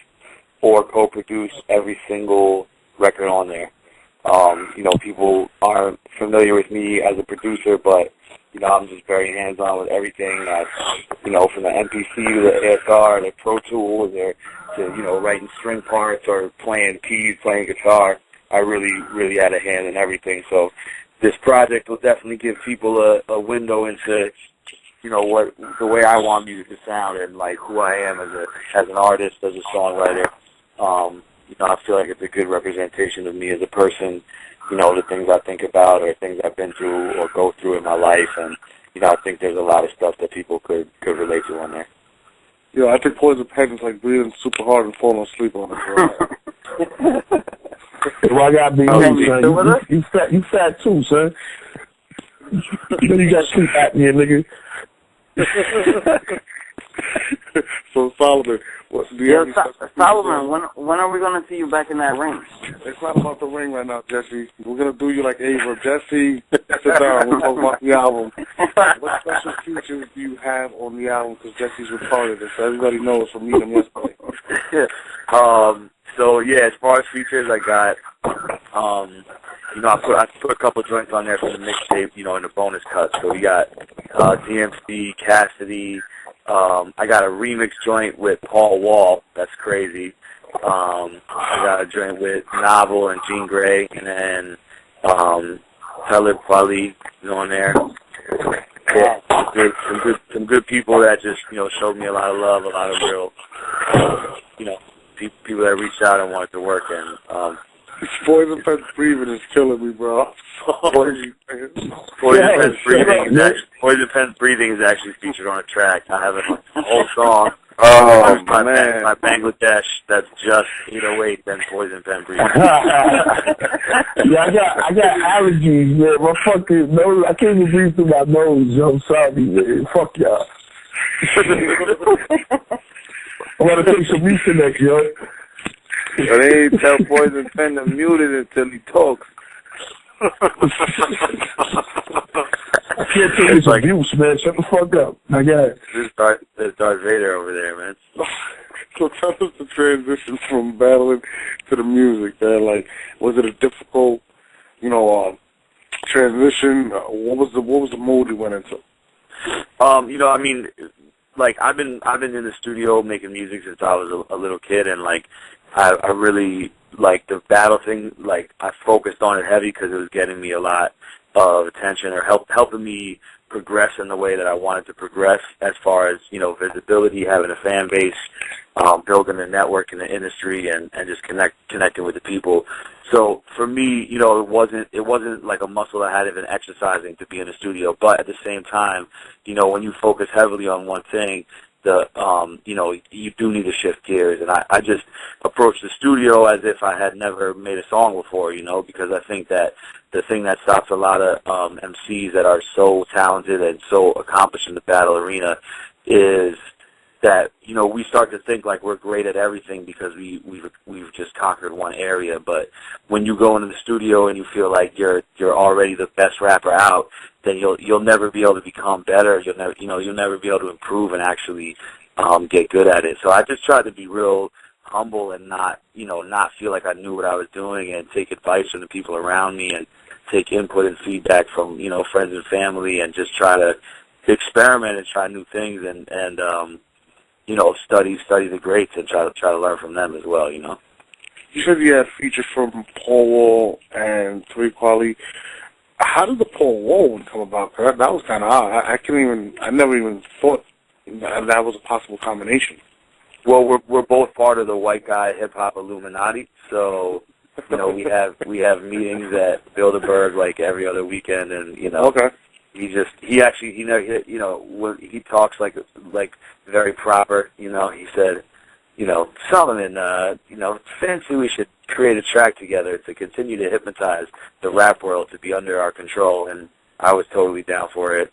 or co-produced every single record on there. You know, people aren't familiar with me as a producer, but, you know, I'm just very hands-on with everything. You know, from the MPC to the ASR, the Pro Tools, to, you know, writing string parts or playing keys, playing guitar. I really had a hand in everything. So this project will definitely give people a window into, you know, the way I want music to sound and like who I am as an artist, as a songwriter. You know, I feel like it's a good representation of me as a person. You know, the things I think about or things I've been through or go through in my life, and you know, I think there's a lot of stuff that people could relate to on there. Yeah, I think Poison Pen is like breathing super hard and falling asleep on it. Well, I gotta be you, son. You fat too, son. You got sleep apnea, nigga. So Solomon, Solomon, when are we gonna see you back in that ring? It's not about the ring right now, Jesse. We're gonna do you like Ava. Jesse, sit down. We'll talk about the album. What special features do you have on the album? Because Jesse's retarded, so everybody knows from meeting him yesterday. So yeah, as far as features, I got, you know, I put a couple joints on there from the mixtape, you know, in the bonus cut. So we got DMC, Cassidy. I got a remix joint with Paul Wall. That's crazy. I got a joint with Novel and Jean Grey, and then Talib Kweli is on there. Yeah, some good people that just, you know, showed me a lot of love, a lot of real, you know, people that reached out and wanted to work. And Poison Pen's breathing is killing me, bro. Poison Pen's breathing is actually featured on a track. I have a whole song Oh, There's my, man. my Bangladesh that's just 808, then Poison Pen Breeze. Yeah, I got allergies, man. My fucking nose, I can't even breathe through my nose, yo. I'm sorry, man. Fuck y'all. I want to take some Mucinex, yo. So they ain't tell Poison Pen to mute it until he talks. I can't take this abuse, man. Shut the fuck up. I got it. There's Darth Vader over there, man. So tell us the transition from battling to the music, man. Like, was it a difficult, transition? What was the mood you went into? I mean, like I've been in the studio making music since I was a little kid, and like I really like the battle thing. Like I focused on it heavy because it was getting me a lot of attention, or helping me progress in the way that I wanted to progress, as far as visibility, having a fan base, building a network in the industry, and just connecting with the people. So for me, it wasn't like a muscle I had been exercising to be in the studio. But at the same time, when you focus heavily on one thing, you do need to shift gears. And I just approached the studio as if I had never made a song before, because I think that the thing that stops a lot of MCs that are so talented and so accomplished in the battle arena is that we start to think like we're great at everything because we've just conquered one area. But when you go into the studio and you feel like you're already the best rapper out, then you'll never be able to become better. You'll never be able to improve and actually get good at it. So I just tried to be real humble and not feel like I knew what I was doing, and take advice from the people around me, and take input and feedback from friends and family, and just try to experiment and try new things, and study the greats, and try to learn from them as well. You said you had features from Paul Wall and Three Quali. How did the Paul Wall one come about? Cause that was kind of odd. I never even thought that was a possible combination. Well, we're both part of the white guy hip hop Illuminati, so we have meetings at Bilderberg like every other weekend, and Okay. he talks like very proper. He said, Solomon, fancy we should create a track together to continue to hypnotize the rap world to be under our control, and I was totally down for it.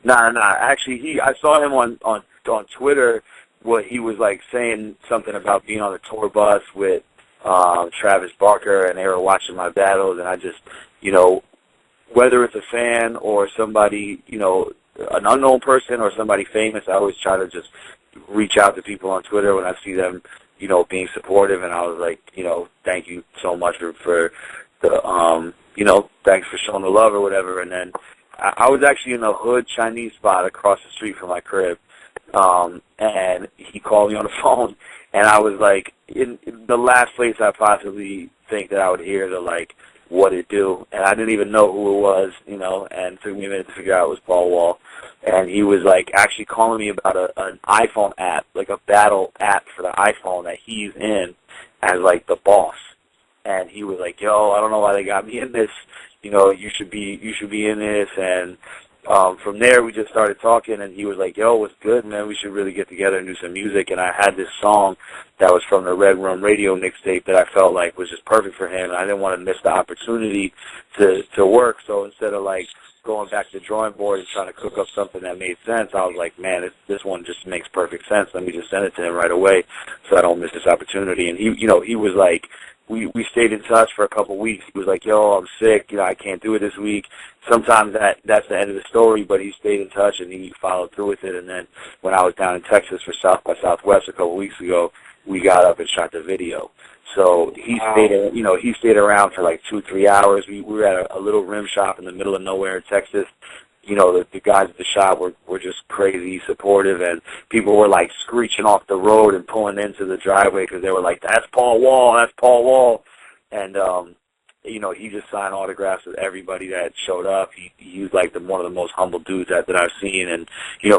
Actually, I saw him on Twitter. What he was like saying something about being on the tour bus with Travis Barker, and they were watching my battles, and I just, whether it's a fan or somebody, an unknown person or somebody famous, I always try to just reach out to people on Twitter when I see them, being supportive, and I was like, thank you so much for the, thanks for showing the love or whatever. And then I was actually in a hood Chinese spot across the street from my crib, and he called me on the phone, and I was like in the last place I possibly think that I would hear the what it do, and I didn't even know who it was, and it took me a minute to figure out it was Paul Wall, and he was actually calling me about an iPhone app, like a battle app for the iPhone that he's in as the boss, and he was like, yo, I don't know why they got me in this, you should be in this, and from there we just started talking, and he was like, yo, what's good, man, we should really get together and do some music. And I had this song that was from the Red Room Radio mixtape that I felt like was just perfect for him, and I didn't want to miss the opportunity to work. So instead of going back to the drawing board and trying to cook up something that made sense, I was like, man, this one just makes perfect sense. Let me just send it to him right away so I don't miss this opportunity. And he was like, we stayed in touch for a couple weeks. He was like, yo, I'm sick, I can't do it this week. Sometimes that's the end of the story, but he stayed in touch and he followed through with it. And then when I was down in Texas for South by Southwest a couple weeks ago, we got up and shot the video. So he stayed around for 2-3 hours. We were at a little rim shop in the middle of nowhere in Texas. The guys at the shop were just crazy supportive, and people were screeching off the road and pulling into the driveway because they were like, that's Paul Wall, that's Paul Wall. And, he just signed autographs with everybody that showed up. He was one of the most humble dudes that I've seen. And,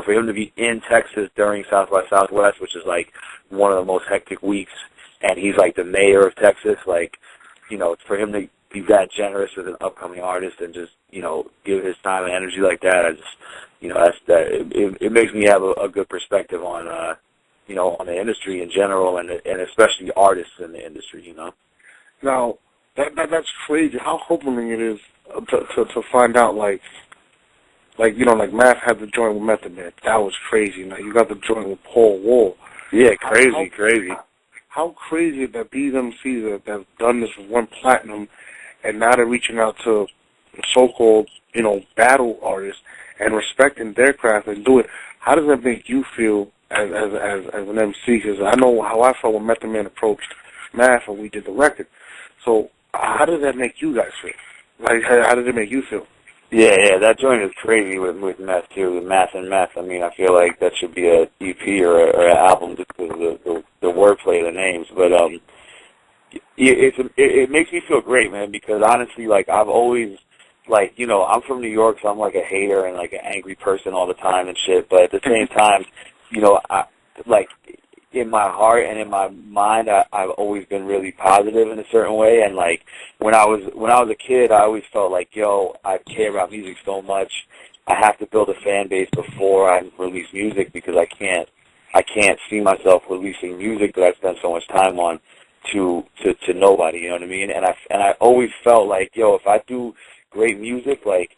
for him to be in Texas during South by Southwest, which is one of the most hectic weeks, and he's the mayor of Texas, for him to be that generous with an upcoming artist and just, you know, give his time and energy like that. I just, you know, it makes me have a good perspective on, you know, on the industry in general and especially artists in the industry, you know. Now, that's crazy. How humbling it is to find out, like you know, like Math had the joint with Method Man. That was crazy. Now you got the joint with Paul Wall. Yeah, crazy. How crazy that these MCs that have done this with one platinum, and now they're reaching out to so-called, you know, battle artists and respecting their craft and do it. How does that make you feel as an MC? Because I know how I felt when Method Man approached Math when we did the record. So how does that make you guys feel? Like, how did it make you feel? Yeah, that joint is crazy with Math too. With Math and Math, I mean, I feel like that should be a EP or an album just because of the wordplay of the names. But it makes me feel great, man, because honestly, like, I've always, like, you know, I'm from New York, so I'm like a hater and like an angry person all the time and shit. But at the same time, you know, like, in my heart and in my mind, I've always been really positive in a certain way. And like when I was a kid, I always felt like, yo, I care about music so much. I have to build a fan base before I release music because I can't see myself releasing music that I spend so much time on to nobody. You know what I mean? And I always felt like, yo, if I do great music, like,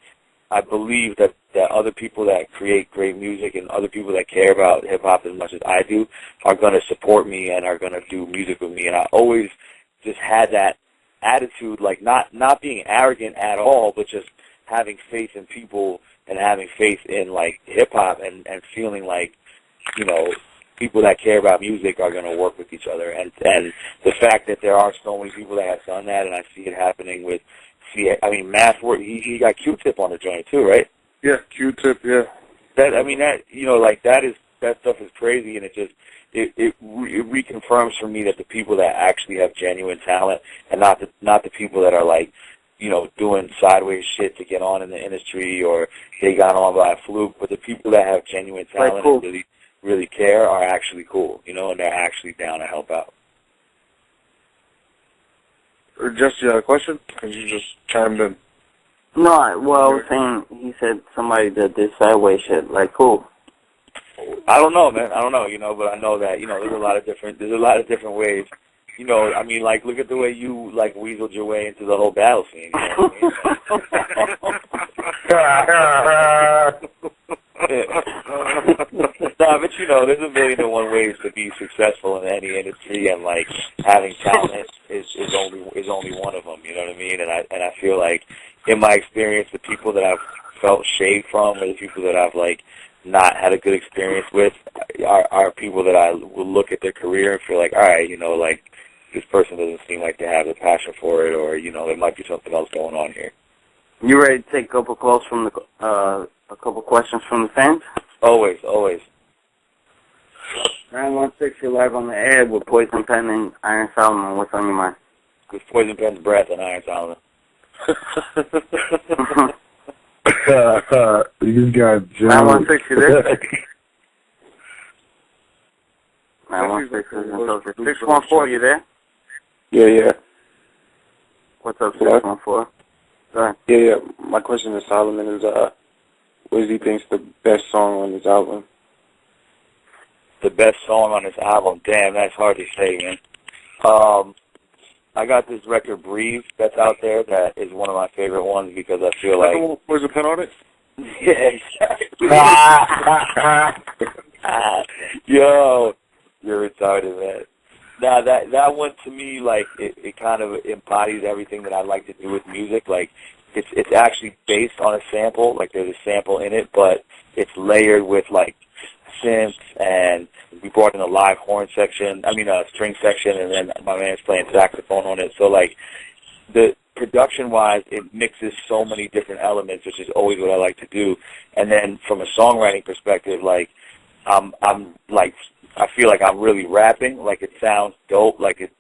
I believe that other people that create great music and other people that care about hip-hop as much as I do are going to support me and are going to do music with me. And I always just had that attitude, like not being arrogant at all, but just having faith in people and having faith in, like, hip-hop and feeling like, you know, people that care about music are going to work with each other. And the fact that there are so many people that have done that, and I see it happening with, I mean, Math, he got Q-Tip on the joint too, right? Yeah, Q-Tip, yeah. That, I mean, that, you know, like, that stuff is crazy, and it reconfirms for me that the people that actually have genuine talent and not the people that are, like, you know, doing sideways shit to get on in the industry or they got on by a fluke, but the people that have genuine talent and really, really care are actually cool, you know, and they're actually down to help out. Jesse, you had a question? Because you just chimed in. No, well, I was saying, he said somebody that did sideways shit. Like, who? I don't know, man. I don't know, you know, but I know that, you know, there's a lot of different ways. You know, I mean, like, look at the way you, like, weaseled your way into the whole battle scene. You know what I mean? Nah, but, you know, there's a million and one ways to be successful in any industry, and, like, having talent is only one of them. You know what I mean? And I feel like, in my experience, the people that I've felt shade from, or the people that I've, like, not had a good experience with, are people that I will look at their career and feel like, all right, you know, like, this person doesn't seem like they have the passion for it, or, you know, there might be something else going on here. You ready to take a couple calls from a couple questions from the fans? Always. 916, you're live on the air with Poison Pen and Iron Solomon. What's on your mind? With Poison Pen's breath and Iron Solomon. You got 916, you there? 916 is in social. 614, you there? Yeah. What's up, 614? Go ahead. Yeah. My question to Solomon is, what does he think's the best song on his album? The best song on this album? Damn, that's hard to say, man. I got this record, Breathe, that's out there, that is one of my favorite ones because I feel like... Where's the pen on it? Yeah, exactly. Yo, you're retarded, man. Now, that one, to me, like, it kind of embodies everything that I like to do with music. Like, it's actually based on a sample. Like, there's a sample in it, but it's layered with, like, synths, and we brought in a live horn section, a string section, and then my man's playing saxophone on it. So, like, the production-wise, it mixes so many different elements, which is always what I like to do. And then from a songwriting perspective, like, I'm like, I feel like I'm really rapping, like it sounds dope, like it's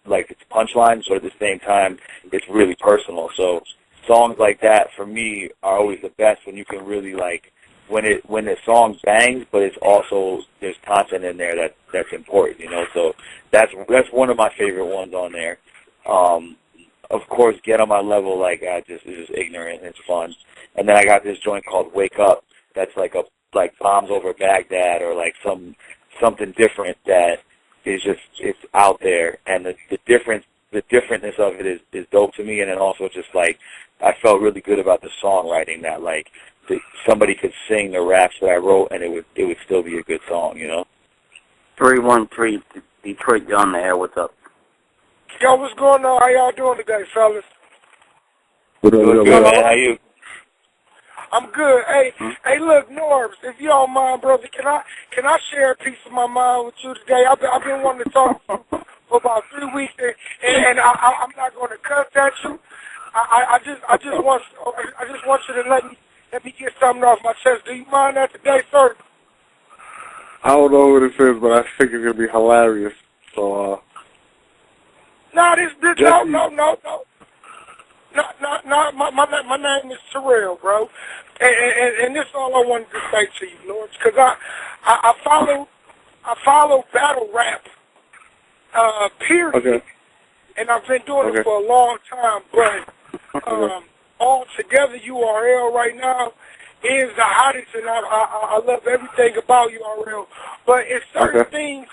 punchlines, but at the same time, it's really personal. So songs like that, for me, are always the best when you can really, like, when the song bangs, but it's also, there's content in there that's important, you know. So that's one of my favorite ones on there. of course, get on my level. Like it's just ignorant and it's fun. And then I got this joint called Wake Up. That's like Bombs Over Baghdad or like something different that is just it's out there. And the differentness of it is dope to me. And then also just like I felt really good about the songwriting that like somebody could sing the raps that I wrote and it would still be a good song, you know. 313 Detroit, you're on the air. What's up? Yo, what's going on? How y'all doing today, fellas? What up, Good, man. How you? I'm good. Hey, look, Norbs, if you don't mind, brother, can I share a piece of my mind with you today? I've been wanting to talk to you for about 3 weeks, and I'm not going to cuss at you. I just want you to let me get something off my chest. Do you mind that today, sir? I don't know what it is, but I think it's gonna be hilarious. So No. My name is Terrell, bro, and this is all I wanted to say to you, Lord, because I follow battle rap, period, okay. And I've been doing it for a long time, but altogether URL right now is the hottest, and I love everything about URL, but it's certain things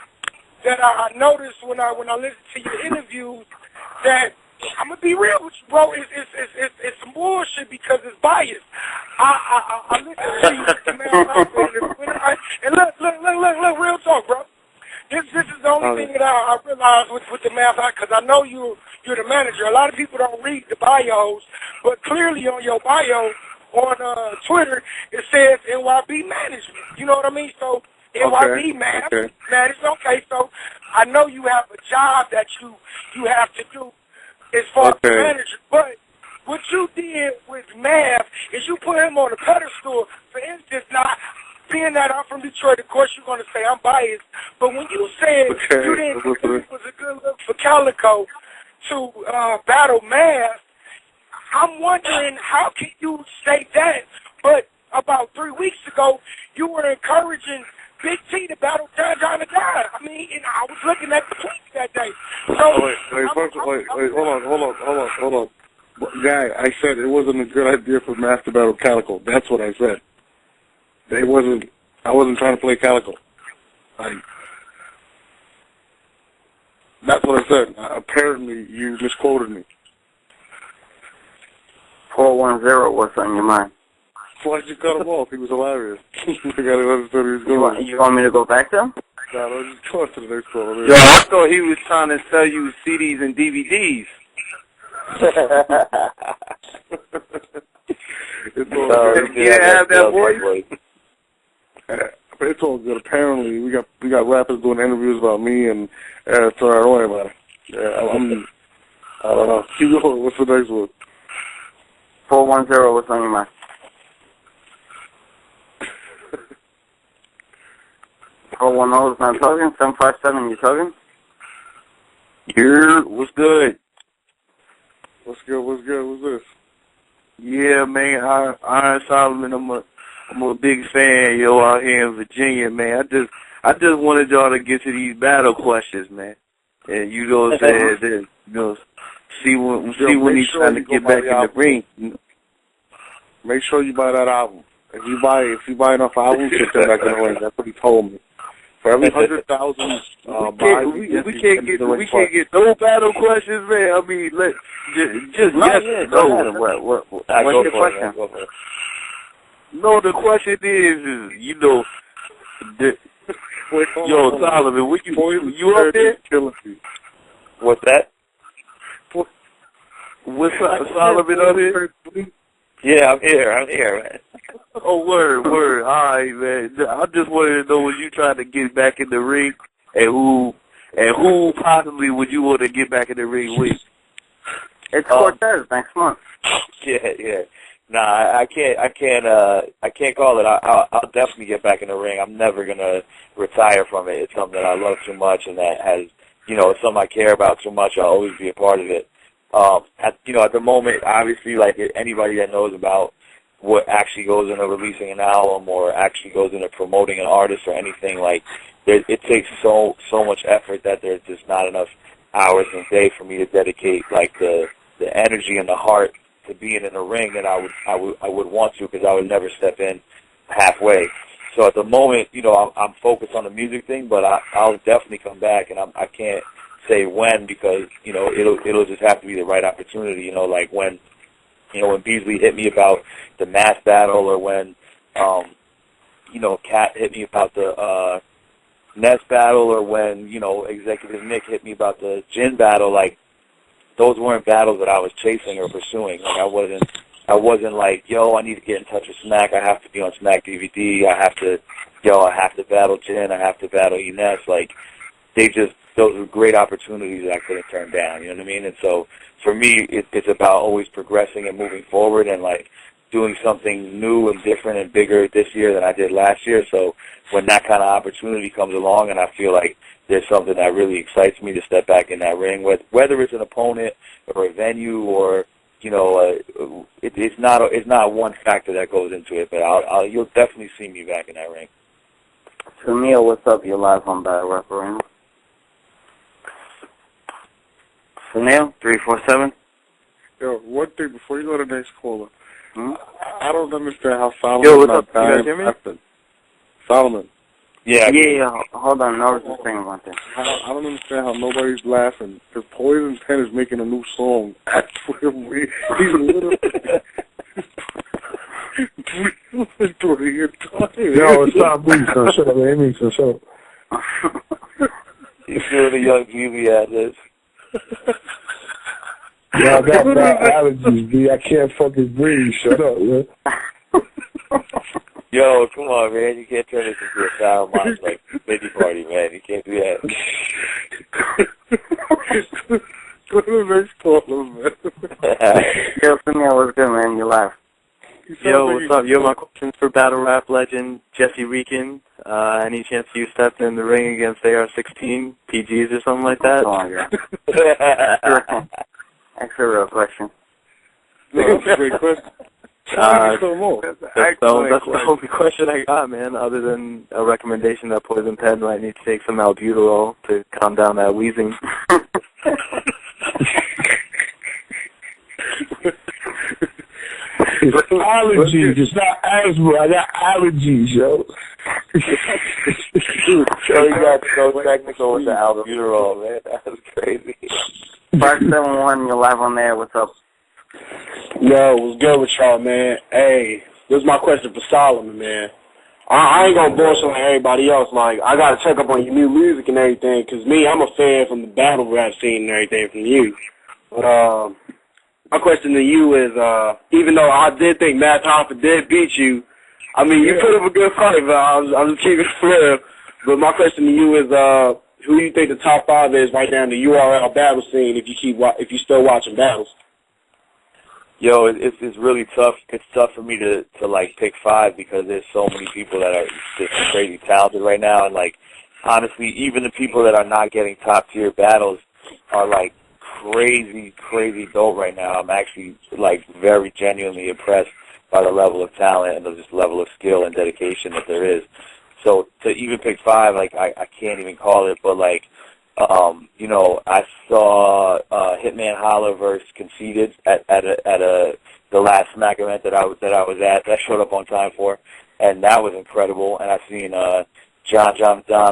that I noticed when I listen to your interviews that I'm gonna be real with you, bro. It's some bullshit because it's biased. I listen to you, man, and look, real talk, bro. This is the only thing that I realized with the math, because I know you're the manager. A lot of people don't read the bios, but clearly on your bio on Twitter it says NYB management. You know what I mean? So NYB management. Okay, so I know you have a job that you have to do as far as manager, but what you did with Mav is you put him on a pedestal. For instance, not being that I'm from Detroit, of course you're going to say I'm biased, but when you said you didn't think it was a good look for Calico to battle Mav, I'm wondering how can you say that, but about 3 weeks ago you were encouraging Big T to battle John the God. I mean, and I was looking at the tweets that day. So hold on. Guy, I said it wasn't a good idea for Master Battle Calico. That's what I said. I wasn't trying to play Calico. That's what I said. Apparently, you misquoted me. 410, what's on your mind? Why'd you cut him off? He was hilarious. I gotta understand he was going. You want me to go back to him? No, let's just go on to the next call. Yo, I thought he was trying to sell you CDs and DVDs. It's all good. Yeah, have that voice. It's all good. Apparently, we got rappers doing interviews about me, and so I don't worry about it. Yeah, I don't know. Keep going. What's the next one? 410, what's on your mind? 410 is not talking. 757, you talking? Yeah, what's good? What's this? Yeah, man, Iron Solomon, I'm a big fan, out here in Virginia, man. I just wanted y'all to get to these battle questions, man. And you know what I'm saying? See when he's trying to get back in the ring. Make sure you buy that album. If you buy enough albums, you get back in the ring. That's what he told me. For every 100,000 buys, we can't get no battle questions, man. I mean, just yes. What's your question? No, the question is yo, Solomon, you up there? What's that? What's Solomon up here? Yeah, I'm here, man. Oh, word. All right, man. I just wanted to know when you trying to get back in the ring, and who possibly would you want to get back in the ring with? It's Cortez next month. Yeah. Nah, I can't call it. I'll definitely get back in the ring. I'm never gonna retire from it. It's something that I love too much, and that has, it's something I care about too much. I'll always be a part of it. At the moment, obviously, like anybody that knows about what actually goes into releasing an album or actually goes into promoting an artist or anything, like it takes so much effort that there's just not enough hours in a day for me to dedicate like the the energy and the heart to being in the ring that I would want to, because I would never step in halfway. So at the moment, you know, I'm focused on the music thing, but I'll definitely come back, and I can't say when, because, you know, it'll just have to be the right opportunity. You know, like when Beasley hit me about the mass battle, or when you know, Kat hit me about the Ness battle, or when, you know, Executive Nick hit me about the Jin battle. Like, those weren't battles that I was chasing or pursuing. Like, I wasn't like, yo, I need to get in touch with Smack. I have to be on Smack DVD. I have to battle Jin. I have to battle Ines. Like, those were great opportunities that I couldn't turn down. You know what I mean? And so for me, it's about always progressing and moving forward, and like doing something new and different and bigger this year than I did last year. So when that kind of opportunity comes along, and I feel like there's something that really excites me to step back in that ring, whether it's an opponent or a venue, or, you know, it's not one factor that goes into it, but you'll definitely see me back in that ring. Camille, what's up? You're live on Battle Rap Arena. Camille, 347. Yo, one thing before you go to the next caller. Hmm? I don't understand how Solomon. Yo, what's up? You guys hear me? Solomon. Yeah. Hold on. No, I was just saying one thing. I don't understand how nobody's laughing. Because Poison Pen is making a new song. That's where he's literally... Yo, it's not me, son. Shut up, man. Shut up. You feel the young Beasley at this. Yeah, I got bad allergies, B. I can't fucking breathe. Shut up, man. Yo, come on, man. You can't turn this into a sound monster like Baby Party, man. You can't do that. Go to the next caller, man. Yo, Camille, what's good, man? You're live. Yo, what's up? Yo, my question's for battle rap legend Jesse Rican. Any chance you stepped in the ring against AR-16 PGs or something like that? Oh, yeah. That's a real question. No, that's a great question. That's the only question I got, man, other than a recommendation that Poison Pen might need to take some albuterol to calm down that wheezing. It's allergies. It's not asthma. I got allergies, yo. So you got so technical with the albuterol, man. That was crazy. 571, you're live on there. What's up? Yo, what's good with y'all, man? Hey, this is my question for Solomon, man. I ain't gonna bullshit like everybody else. Like, I gotta check up on your new music and everything, because me, I'm a fan from the battle rap scene and everything from you. But, my question to you is, even though I did think Matt Hoffa did beat you, I mean, you put up a good fight, but I'm just keeping it real. But my question to you is, who do you think the top 5 is right now in the URL battle scene if you still watching battles? Yo, it's really tough. It's tough for me to like pick 5, because there's so many people that are just crazy talented right now, and like honestly, even the people that are not getting top tier battles are like crazy dope right now. I'm actually like very genuinely impressed by the level of talent and the just level of skill and dedication that there is. So to even pick 5, like I can't even call it, but like you know, I saw Hitman Holla versus Conceited at the last Smack event that I was at. That showed up on time for, and that was incredible. And I've seen John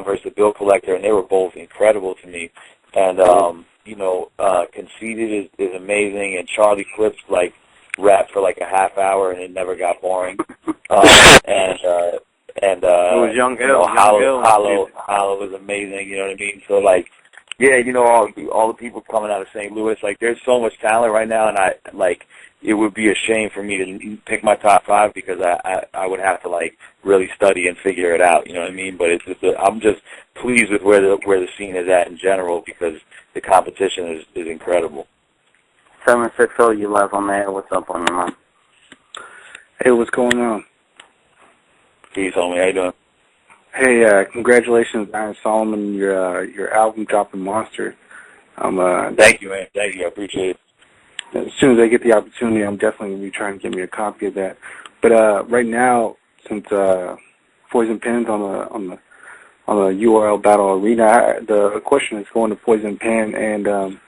versus the Bill Collector, and they were both incredible to me. And you know, Conceited is amazing, and Charlie Clips like rapped for like a half hour, and it never got boring. And it was Young Ill. Hollow was amazing. You know what I mean? So like, yeah, you know, all the people coming out of St. Louis, like, there's so much talent right now, and it would be a shame for me to pick my top 5, because I would have to like really study and figure it out. You know what I mean? But I'm just pleased with where the scene is at in general, because the competition is incredible. 760, you live on there. What's up on your mind? Hey, what's going on? Peace, homie. How you doing? Hey, congratulations, Iron Solomon, your album dropping Monster. Thank you, man. Thank you. I appreciate it. As soon as I get the opportunity, I'm definitely going to be trying to get me a copy of that. But right now, since Poison Pen's on the URL Battle Arena, the question is going to Poison Pen, and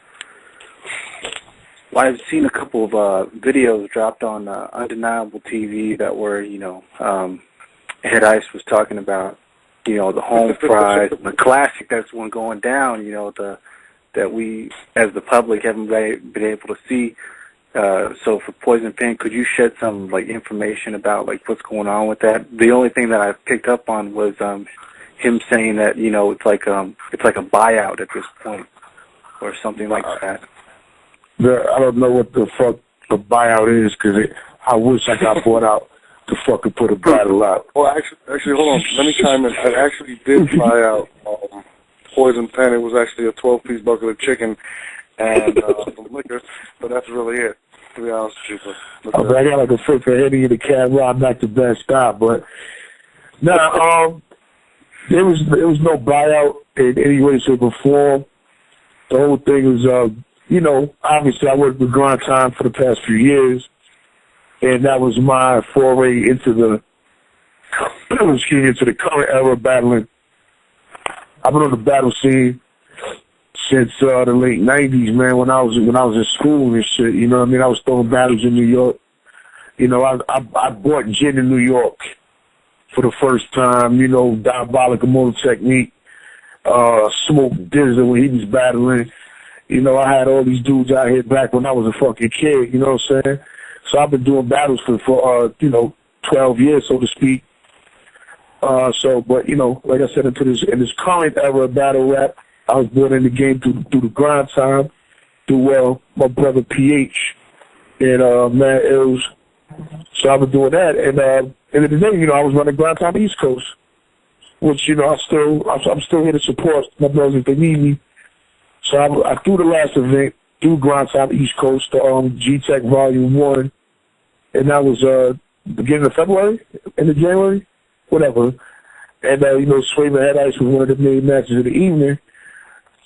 Well, I've seen a couple of videos dropped on Undeniable TV that were, Head Ice was talking about, the home fries, the classic that's one going down, that we, as the public, haven't been able to see. So for Poison Pen, could you shed some information about what's going on with that? The only thing that I picked up on was him saying that it's like a buyout at this point, or something like that. I don't know what the fuck the buyout is, because I wish I got bought out to fucking put a battle out. Well, actually, hold on. Let me chime in. I actually did buy out Poison Pen. It was actually a 12-piece bucket of chicken and some liquor, but that's really it, to be honest with you. But I got a fifth of Eddie in the cab ride back to Best Stop, but there was no buyout in any way, shape, or form. The whole thing was, obviously I worked with Grind Time for the past few years, and that was my foray into the current era of battling. I've been on the battle scene since the late '90s, man. When I was in school and shit, I was throwing battles in New York. I bought gin in New York for the first time. Diabolical Motor Technique, Smoke Dizzle when he was battling. I had all these dudes out here back when I was a fucking kid. You know what I'm saying? So I've been doing battles for 12 years, so to speak. But like I said, in this current era of battle rap, I was born in the game through the Grind Time, through my brother PH and Matt Ills. So I've been doing that, and in the day, I was running Grind Time East Coast, which I'm still here to support my brothers if they need me. So I threw the last event through Grind Time East Coast, G-Tech Volume 1, and that was beginning of February, end of January, whatever. And, Swave and Head Ice was one of the main matches of the evening.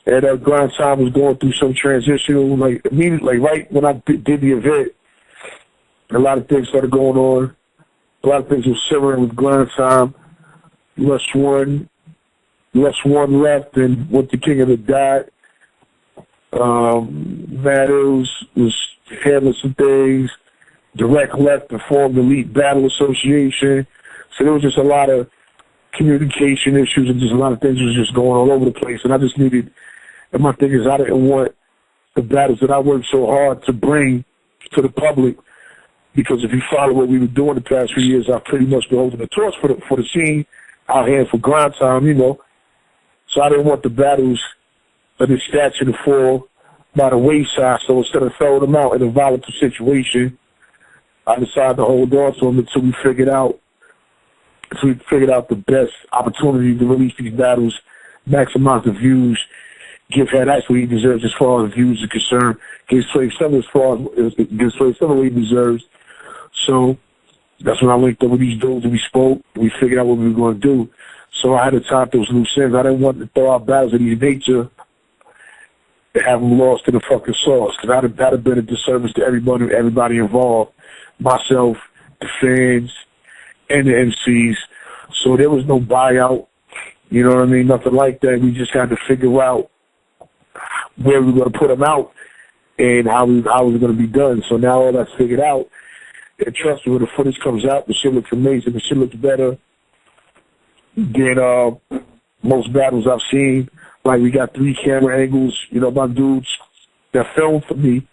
And Grind Time was going through some transitional, immediately, right when I did the event, a lot of things started going on. A lot of things were simmering with Grind Time. Less one left, and went to King of the Dot. Matters was handling some things. Direct left and formed Elite Battle Association. So there was just a lot of communication issues and just a lot of things was just going all over the place. And I just needed, and my thing is I didn't want the battles that I worked so hard to bring to the public, because if you follow what we were doing the past few years, I've pretty much been holding the torch for the scene out here for Grind Time, So I didn't want the battles of this stature to fall by the wayside. So instead of throwing them out in a volatile situation, I decided to hold on to them until we figured out the best opportunity to release these battles, maximize the views, give Head Ice what he deserves as far as views are concerned, give Swave Summer what he deserves. So that's when I linked up with these dudes and we spoke and we figured out what we were going to do. So I had to tie those loose ends. I didn't want to throw out battles of these nature and have them lost in the fucking sauce, because that'd have been a disservice to everybody involved, myself, the fans, and the MCs. So there was no buyout, you know what I mean? Nothing like that. We just had to figure out where we were going to put them out and how it was going to be done. So now all that's figured out. And trust me, when the footage comes out, the shit looks amazing. The shit looks better than most battles I've seen. Like, we got 3 camera angles. My dudes that film for me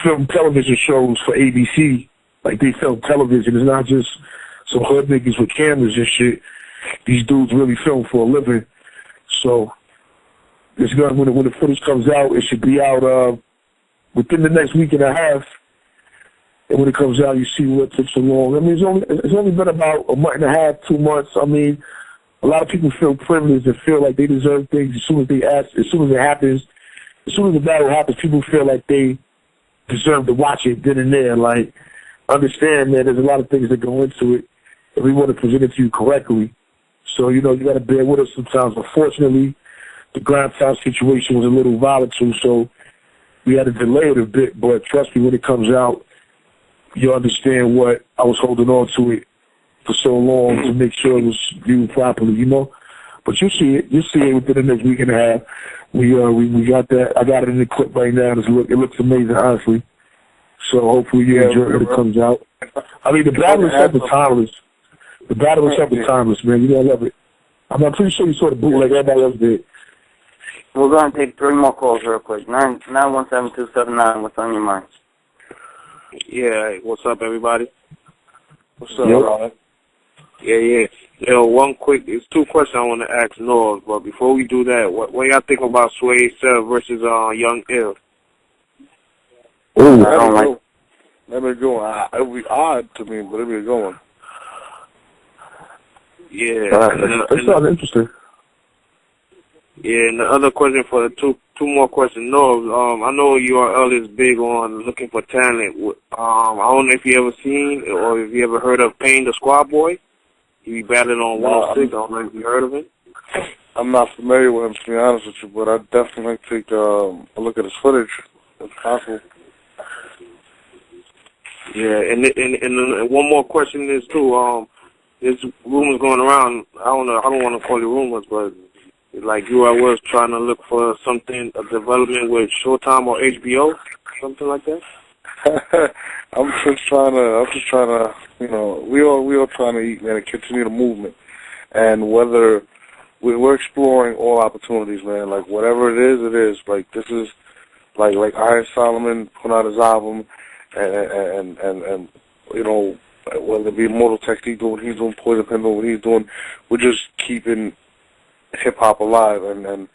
film television shows for ABC. Like, they film television. It's not just some hood niggas with cameras and shit. These dudes really film for a living. So it's gonna, when the footage comes out, it should be out within the next week and a half. And when it comes out, you see what took so long. I mean, it's only been about a month and a half, 2 months. I mean, a lot of people feel privileged and feel like they deserve things as soon as they ask, as soon as it happens. As soon as the battle happens, people feel like they deserve to watch it then and there. Like, understand, man, there's a lot of things that go into it, and we want to present it to you correctly. So, you got to bear with us sometimes. Unfortunately, the Grind Time situation was a little volatile, so we had to delay it a bit. But trust me, when it comes out, you'll understand what I was holding on to it for so long to make sure it was viewed properly, But you see it within the next week and a half. We got that. I got it in the clip right now. It looks amazing, honestly. So hopefully you enjoy it when it comes out. I mean, the battle itself is timeless. The battle itself is timeless, man. You gotta love it. I'm pretty sure you saw the boot like everybody else did. We're going to take 3 more calls real quick. 917-279, what's on your mind? Yeah, what's up, everybody? What's up, Ron? Yeah. It's 2 questions I want to ask Noah, but before we do that, what y'all think about Swave versus Young Ill? Ooh, I don't like. Let me go. It'll be odd to me, but it'll be going. Yeah. That sounds interesting. Yeah, and the other question for the two more questions. No, I know URL is big on looking for talent. I don't know if you ever seen or if you ever heard of Payne the Squad Boy. He battled on 106. I don't know if you heard of it. I'm not familiar with him, to be honest with you, but I definitely like to take a look at his footage, if possible. Yeah, and one more question is too. There's rumors going around. I don't want to call it rumors, but like I was trying to look for something, a development with Showtime or HBO, something like that. I'm just trying to, we all trying to eat, man, and continue the movement. And whether we're exploring all opportunities, man, like whatever it is. Like this is like Iron Solomon put out his album, and whether it be Immortal Technique doing what he's doing, Poison Pen doing what he's doing, we're just keeping hip hop alive, and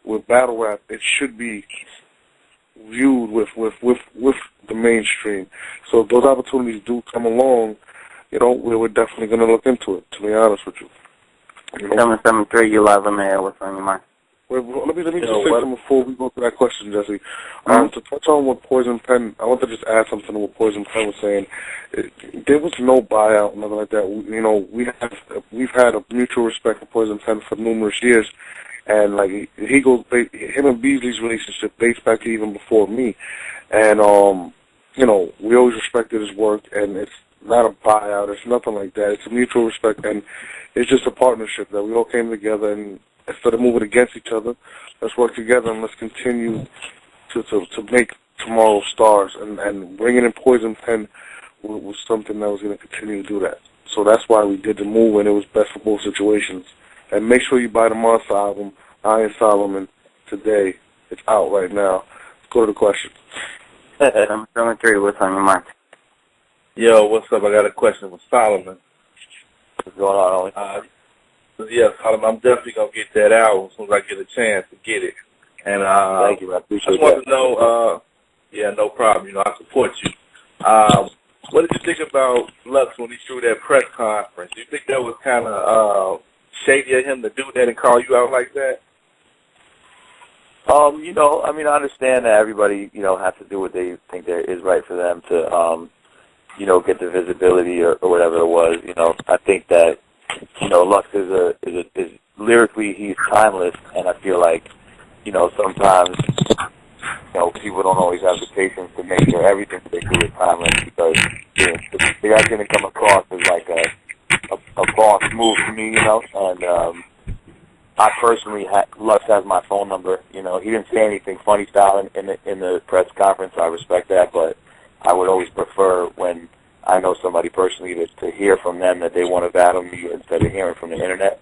with battle rap, it should be viewed with the mainstream. So if those opportunities do come along, we're definitely going to look into it, to be honest with you. 773, you live on the air. What's on your mind? Let me just say something before we go to that question, Jesse. To touch on what Poison Pen, I want to just add something to what Poison Pen was saying. There was no buyout, nothing like that. We've had a mutual respect for Poison Pen for numerous years, and like him and Beasley's relationship dates back to even before me, and we always respected his work, and it's not a buyout, it's nothing like that. It's a mutual respect, and it's just a partnership that we all came together, and instead of moving against each other, let's work together and let's continue to make tomorrow stars. And bringing in Poison Pen was something that was going to continue to do that. So that's why we did the move, and it was best for both situations. And make sure you buy the Monster album, Iron Solomon, today. It's out right now. Let's go to the question. 773, what's on your mind? Yo, what's up? I got a question for Solomon. What's going on, Ollie? Yeah, Solomon, I'm definitely going to get that album as soon as I get a chance to get it. And thank you, I appreciate I just want to know, no problem. I support you. What did you think about Lux when he threw that press conference? Do you think that was kind of shady of him to do that and call you out like that? I understand that everybody, has to do what they think is right for them to, get the visibility or whatever it was. I think that, Lux is lyrically he's timeless, and I feel like, sometimes, people don't always have the patience to make sure everything they do is timeless, because the guy's going to come across as like a boss move to me, and I personally, Lux has my phone number. He didn't say anything funny style in the press conference. I respect that, but I would always prefer when I know somebody personally to hear from them that they want to battle me instead of hearing from the internet.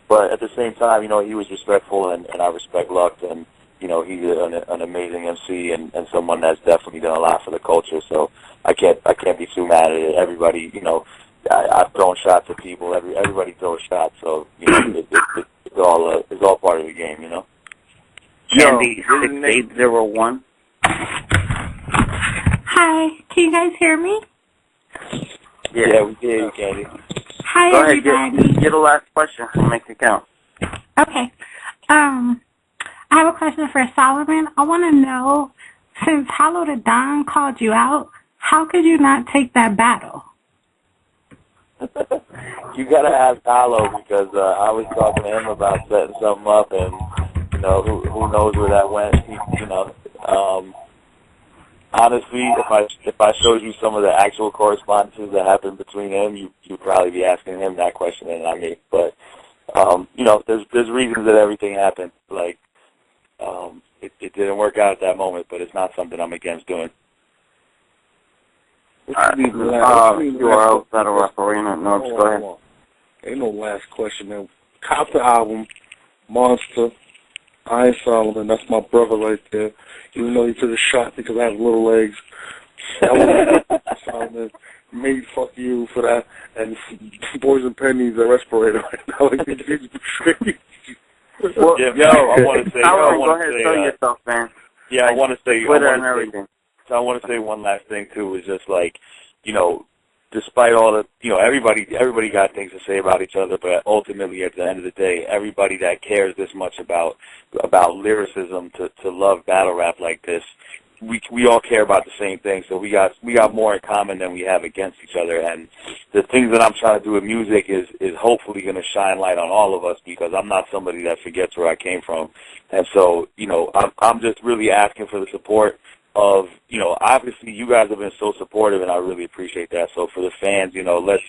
But at the same time, he was respectful, and I respect Lux, and he's an amazing MC and someone that's definitely done a lot for the culture. So I can't be too mad at it. Everybody, I've thrown shots at people. Everybody throws shots. So it's all part of the game, Candy 6801. Hi, can you guys hear me? Yeah, we hear you, Candy. Hi, Go ahead, everybody. get the last question. Make it count. Okay. I have a question for Solomon. I want to know, since Hollow the Don called you out, how could you not take that battle? You gotta ask Hollow, because I was talking to him about setting something up, and who knows where that went. Honestly, if I showed you some of the actual correspondences that happened between them, you'd probably be asking him that question and not me. But you know, there's reasons that everything happened. Like, it didn't work out at that moment, but it's not something I'm against doing. URL Battle Rap Arena. No, go ahead. Ain't no last question, man. Cop the album, Monster, Iron Solomon. That's my brother right there. Even though he took a shot because I have little legs. Solomon, made fuck you for that. And Boys and Pen needs a respirator right now. Well, I want to say, go ahead, tell yourself, man. Yeah, I want to say, Twitter and everything. So I want to say one last thing too. Is just like, you know, despite all the, you know, everybody got things to say about each other, but ultimately at the end of the day, everybody that cares this much about lyricism to love battle rap like this, we all care about the same thing. So we got more in common than we have against each other. And the things that I'm trying to do with music is hopefully going to shine light on all of us, because I'm not somebody that forgets where I came from. And so, you know, I'm just really asking for the support of, you know, obviously you guys have been so supportive, and I really appreciate that. So for the fans, you know, let's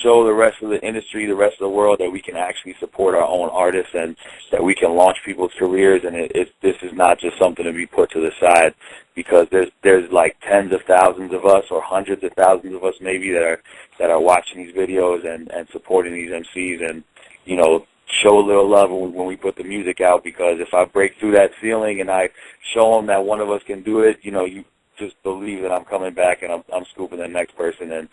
show the rest of the industry, the rest of the world, that we can actually support our own artists and that we can launch people's careers. And this is not just something to be put to the side, because there's like tens of thousands of us, or hundreds of thousands of us maybe, that are watching these videos and supporting these MCs, and, you know, show a little love when we put the music out, because if I break through that ceiling and I show them that one of us can do it, you know, you just believe that I'm coming back and I'm scooping the next person, and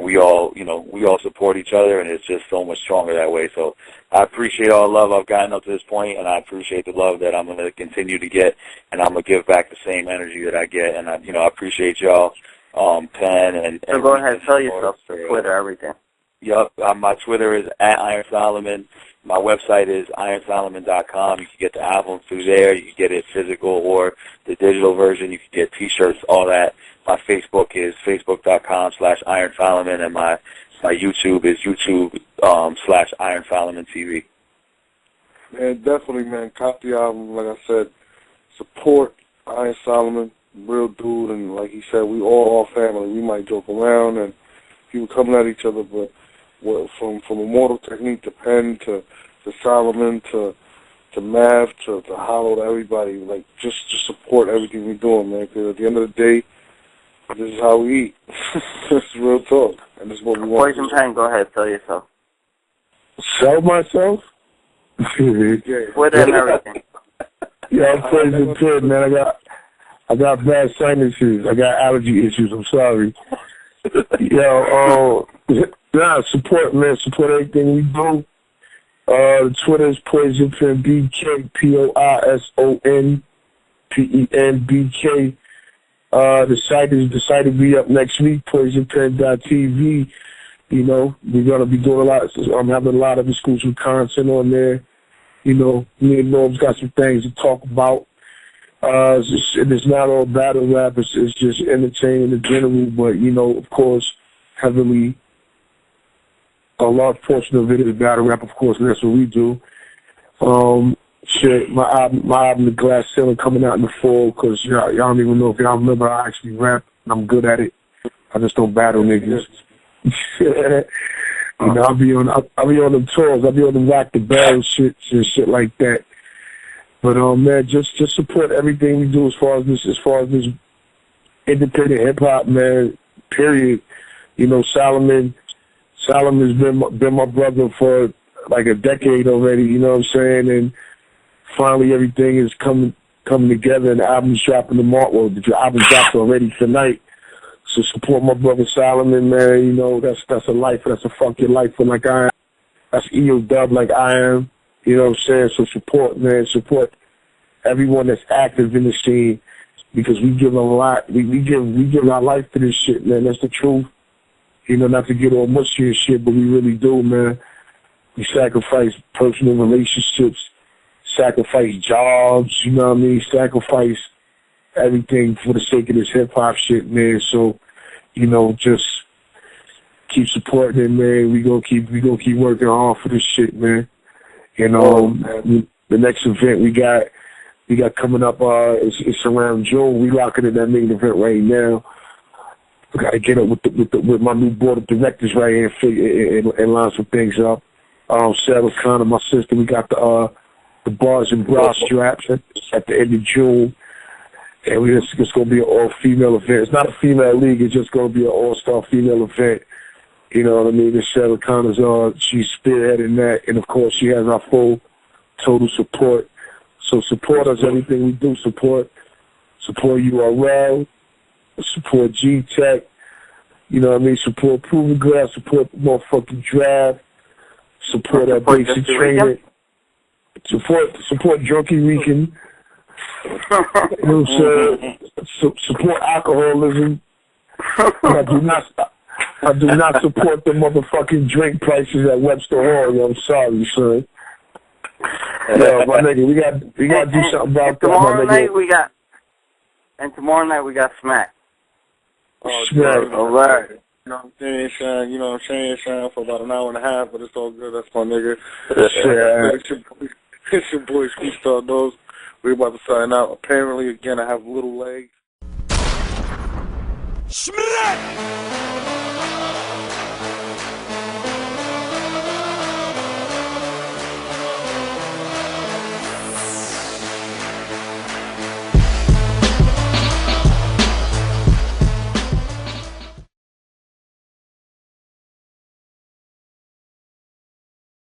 we all, you know, we all support each other, and it's just so much stronger that way. So I appreciate all the love I've gotten up to this point, and I appreciate the love that I'm going to continue to get, and I'm going to give back the same energy that I get. And I appreciate y'all, Penn, and so go ahead, tell yourself, Twitter, everything. Yep, my Twitter is @IronSolomon. My website is ironsolomon.com. You can get the album through there. You can get it physical or the digital version. You can get T-shirts, all that. My Facebook is facebook.com/IronSolomon, and my YouTube is YouTube/IronSolomonTV. Man, definitely, man. Cop the album. Like I said, support Iron Solomon, real dude, and like he said, we all family. We might joke around and people coming at each other, but from Immortal Technique to Penn to Solomon to Mav to Hollow to everybody, like just support everything we're doing, man. Because at the end of the day, this is how we eat. This is real talk, and this is what we want. Poison Pen, go ahead, tell yourself. Sell myself? Twitter and everything. Yeah, I'm Poison Pen, man. I got bad sinuses. I got allergy issues. I'm sorry. Support, man. Support everything we do. The Twitter is Poison Pen BK, POISONPENBK. The site to be up next week, poisonpen.tv. You know, we're gonna be doing a lot. I'm having a lot of exclusive content on there. You know, me and Norb's got some things to talk about. It's not all battle rap. It's just entertaining in general. But you know, of course, heavily. A large portion of it is battle rap, of course, and that's what we do. My album, The Glass Ceiling, coming out in the fall, because y'all don't even know if y'all remember, I actually rap, and I'm good at it. I just don't battle niggas. You know, I'll be on them tours. I'll be on the Rock the Barrel shit and shit like that. But man, just support everything we do as far as this independent hip hop, man. Period. You know, Solomon's been my brother for like a decade already, you know what I'm saying? And finally everything is coming together, and the album's dropping tomorrow. Well, the album dropped already tonight. So support my brother Solomon, man. You know, that's a life. That's a fucking life for like I am. That's EO Dub like I am. You know what I'm saying? So support, man. Support everyone that's active in the scene, because we give a lot. We give our life to this shit, man. That's the truth. You know, not to get all mushy and shit, but we really do, man. We sacrifice personal relationships, sacrifice jobs, you know what I mean? Sacrifice everything for the sake of this hip-hop shit, man. So, you know, just keep supporting it, man. We gonna keep working hard for this shit, man. You know, the next event we got coming up, it's around June. We locking in that main event right now. We got to get up with my new board of directors right here and line some things up. Sarah Connor, my sister. We got the bars and bra straps at the end of June. And it's going to be an all-female event. It's not a female league. It's just going to be an all-star female event. You know what I mean? And Sarah Connor's she's spearheading that. And, of course, she has our full, total support. So support us, everything we do. Support URL. Support G-Tech. You know what I mean? Support Proven Glass. Support the motherfucking draft. Support our basic training. Support Junkie Rican. You know what I'm saying? Support alcoholism. I do not support the motherfucking drink prices at Webster Hall. Yo, I'm sorry, son. Yeah, my nigga, we got to do something about that, my nigga. Tomorrow night we got Smack. Oh, Smack. All right. You know what I'm saying, Sean? You know what I'm saying, Sean? For about an hour and a half, but it's all good. That's my nigga. It's your boy, Ski Star Nose. We're about to sign out. Apparently, again, I have little legs. Smack!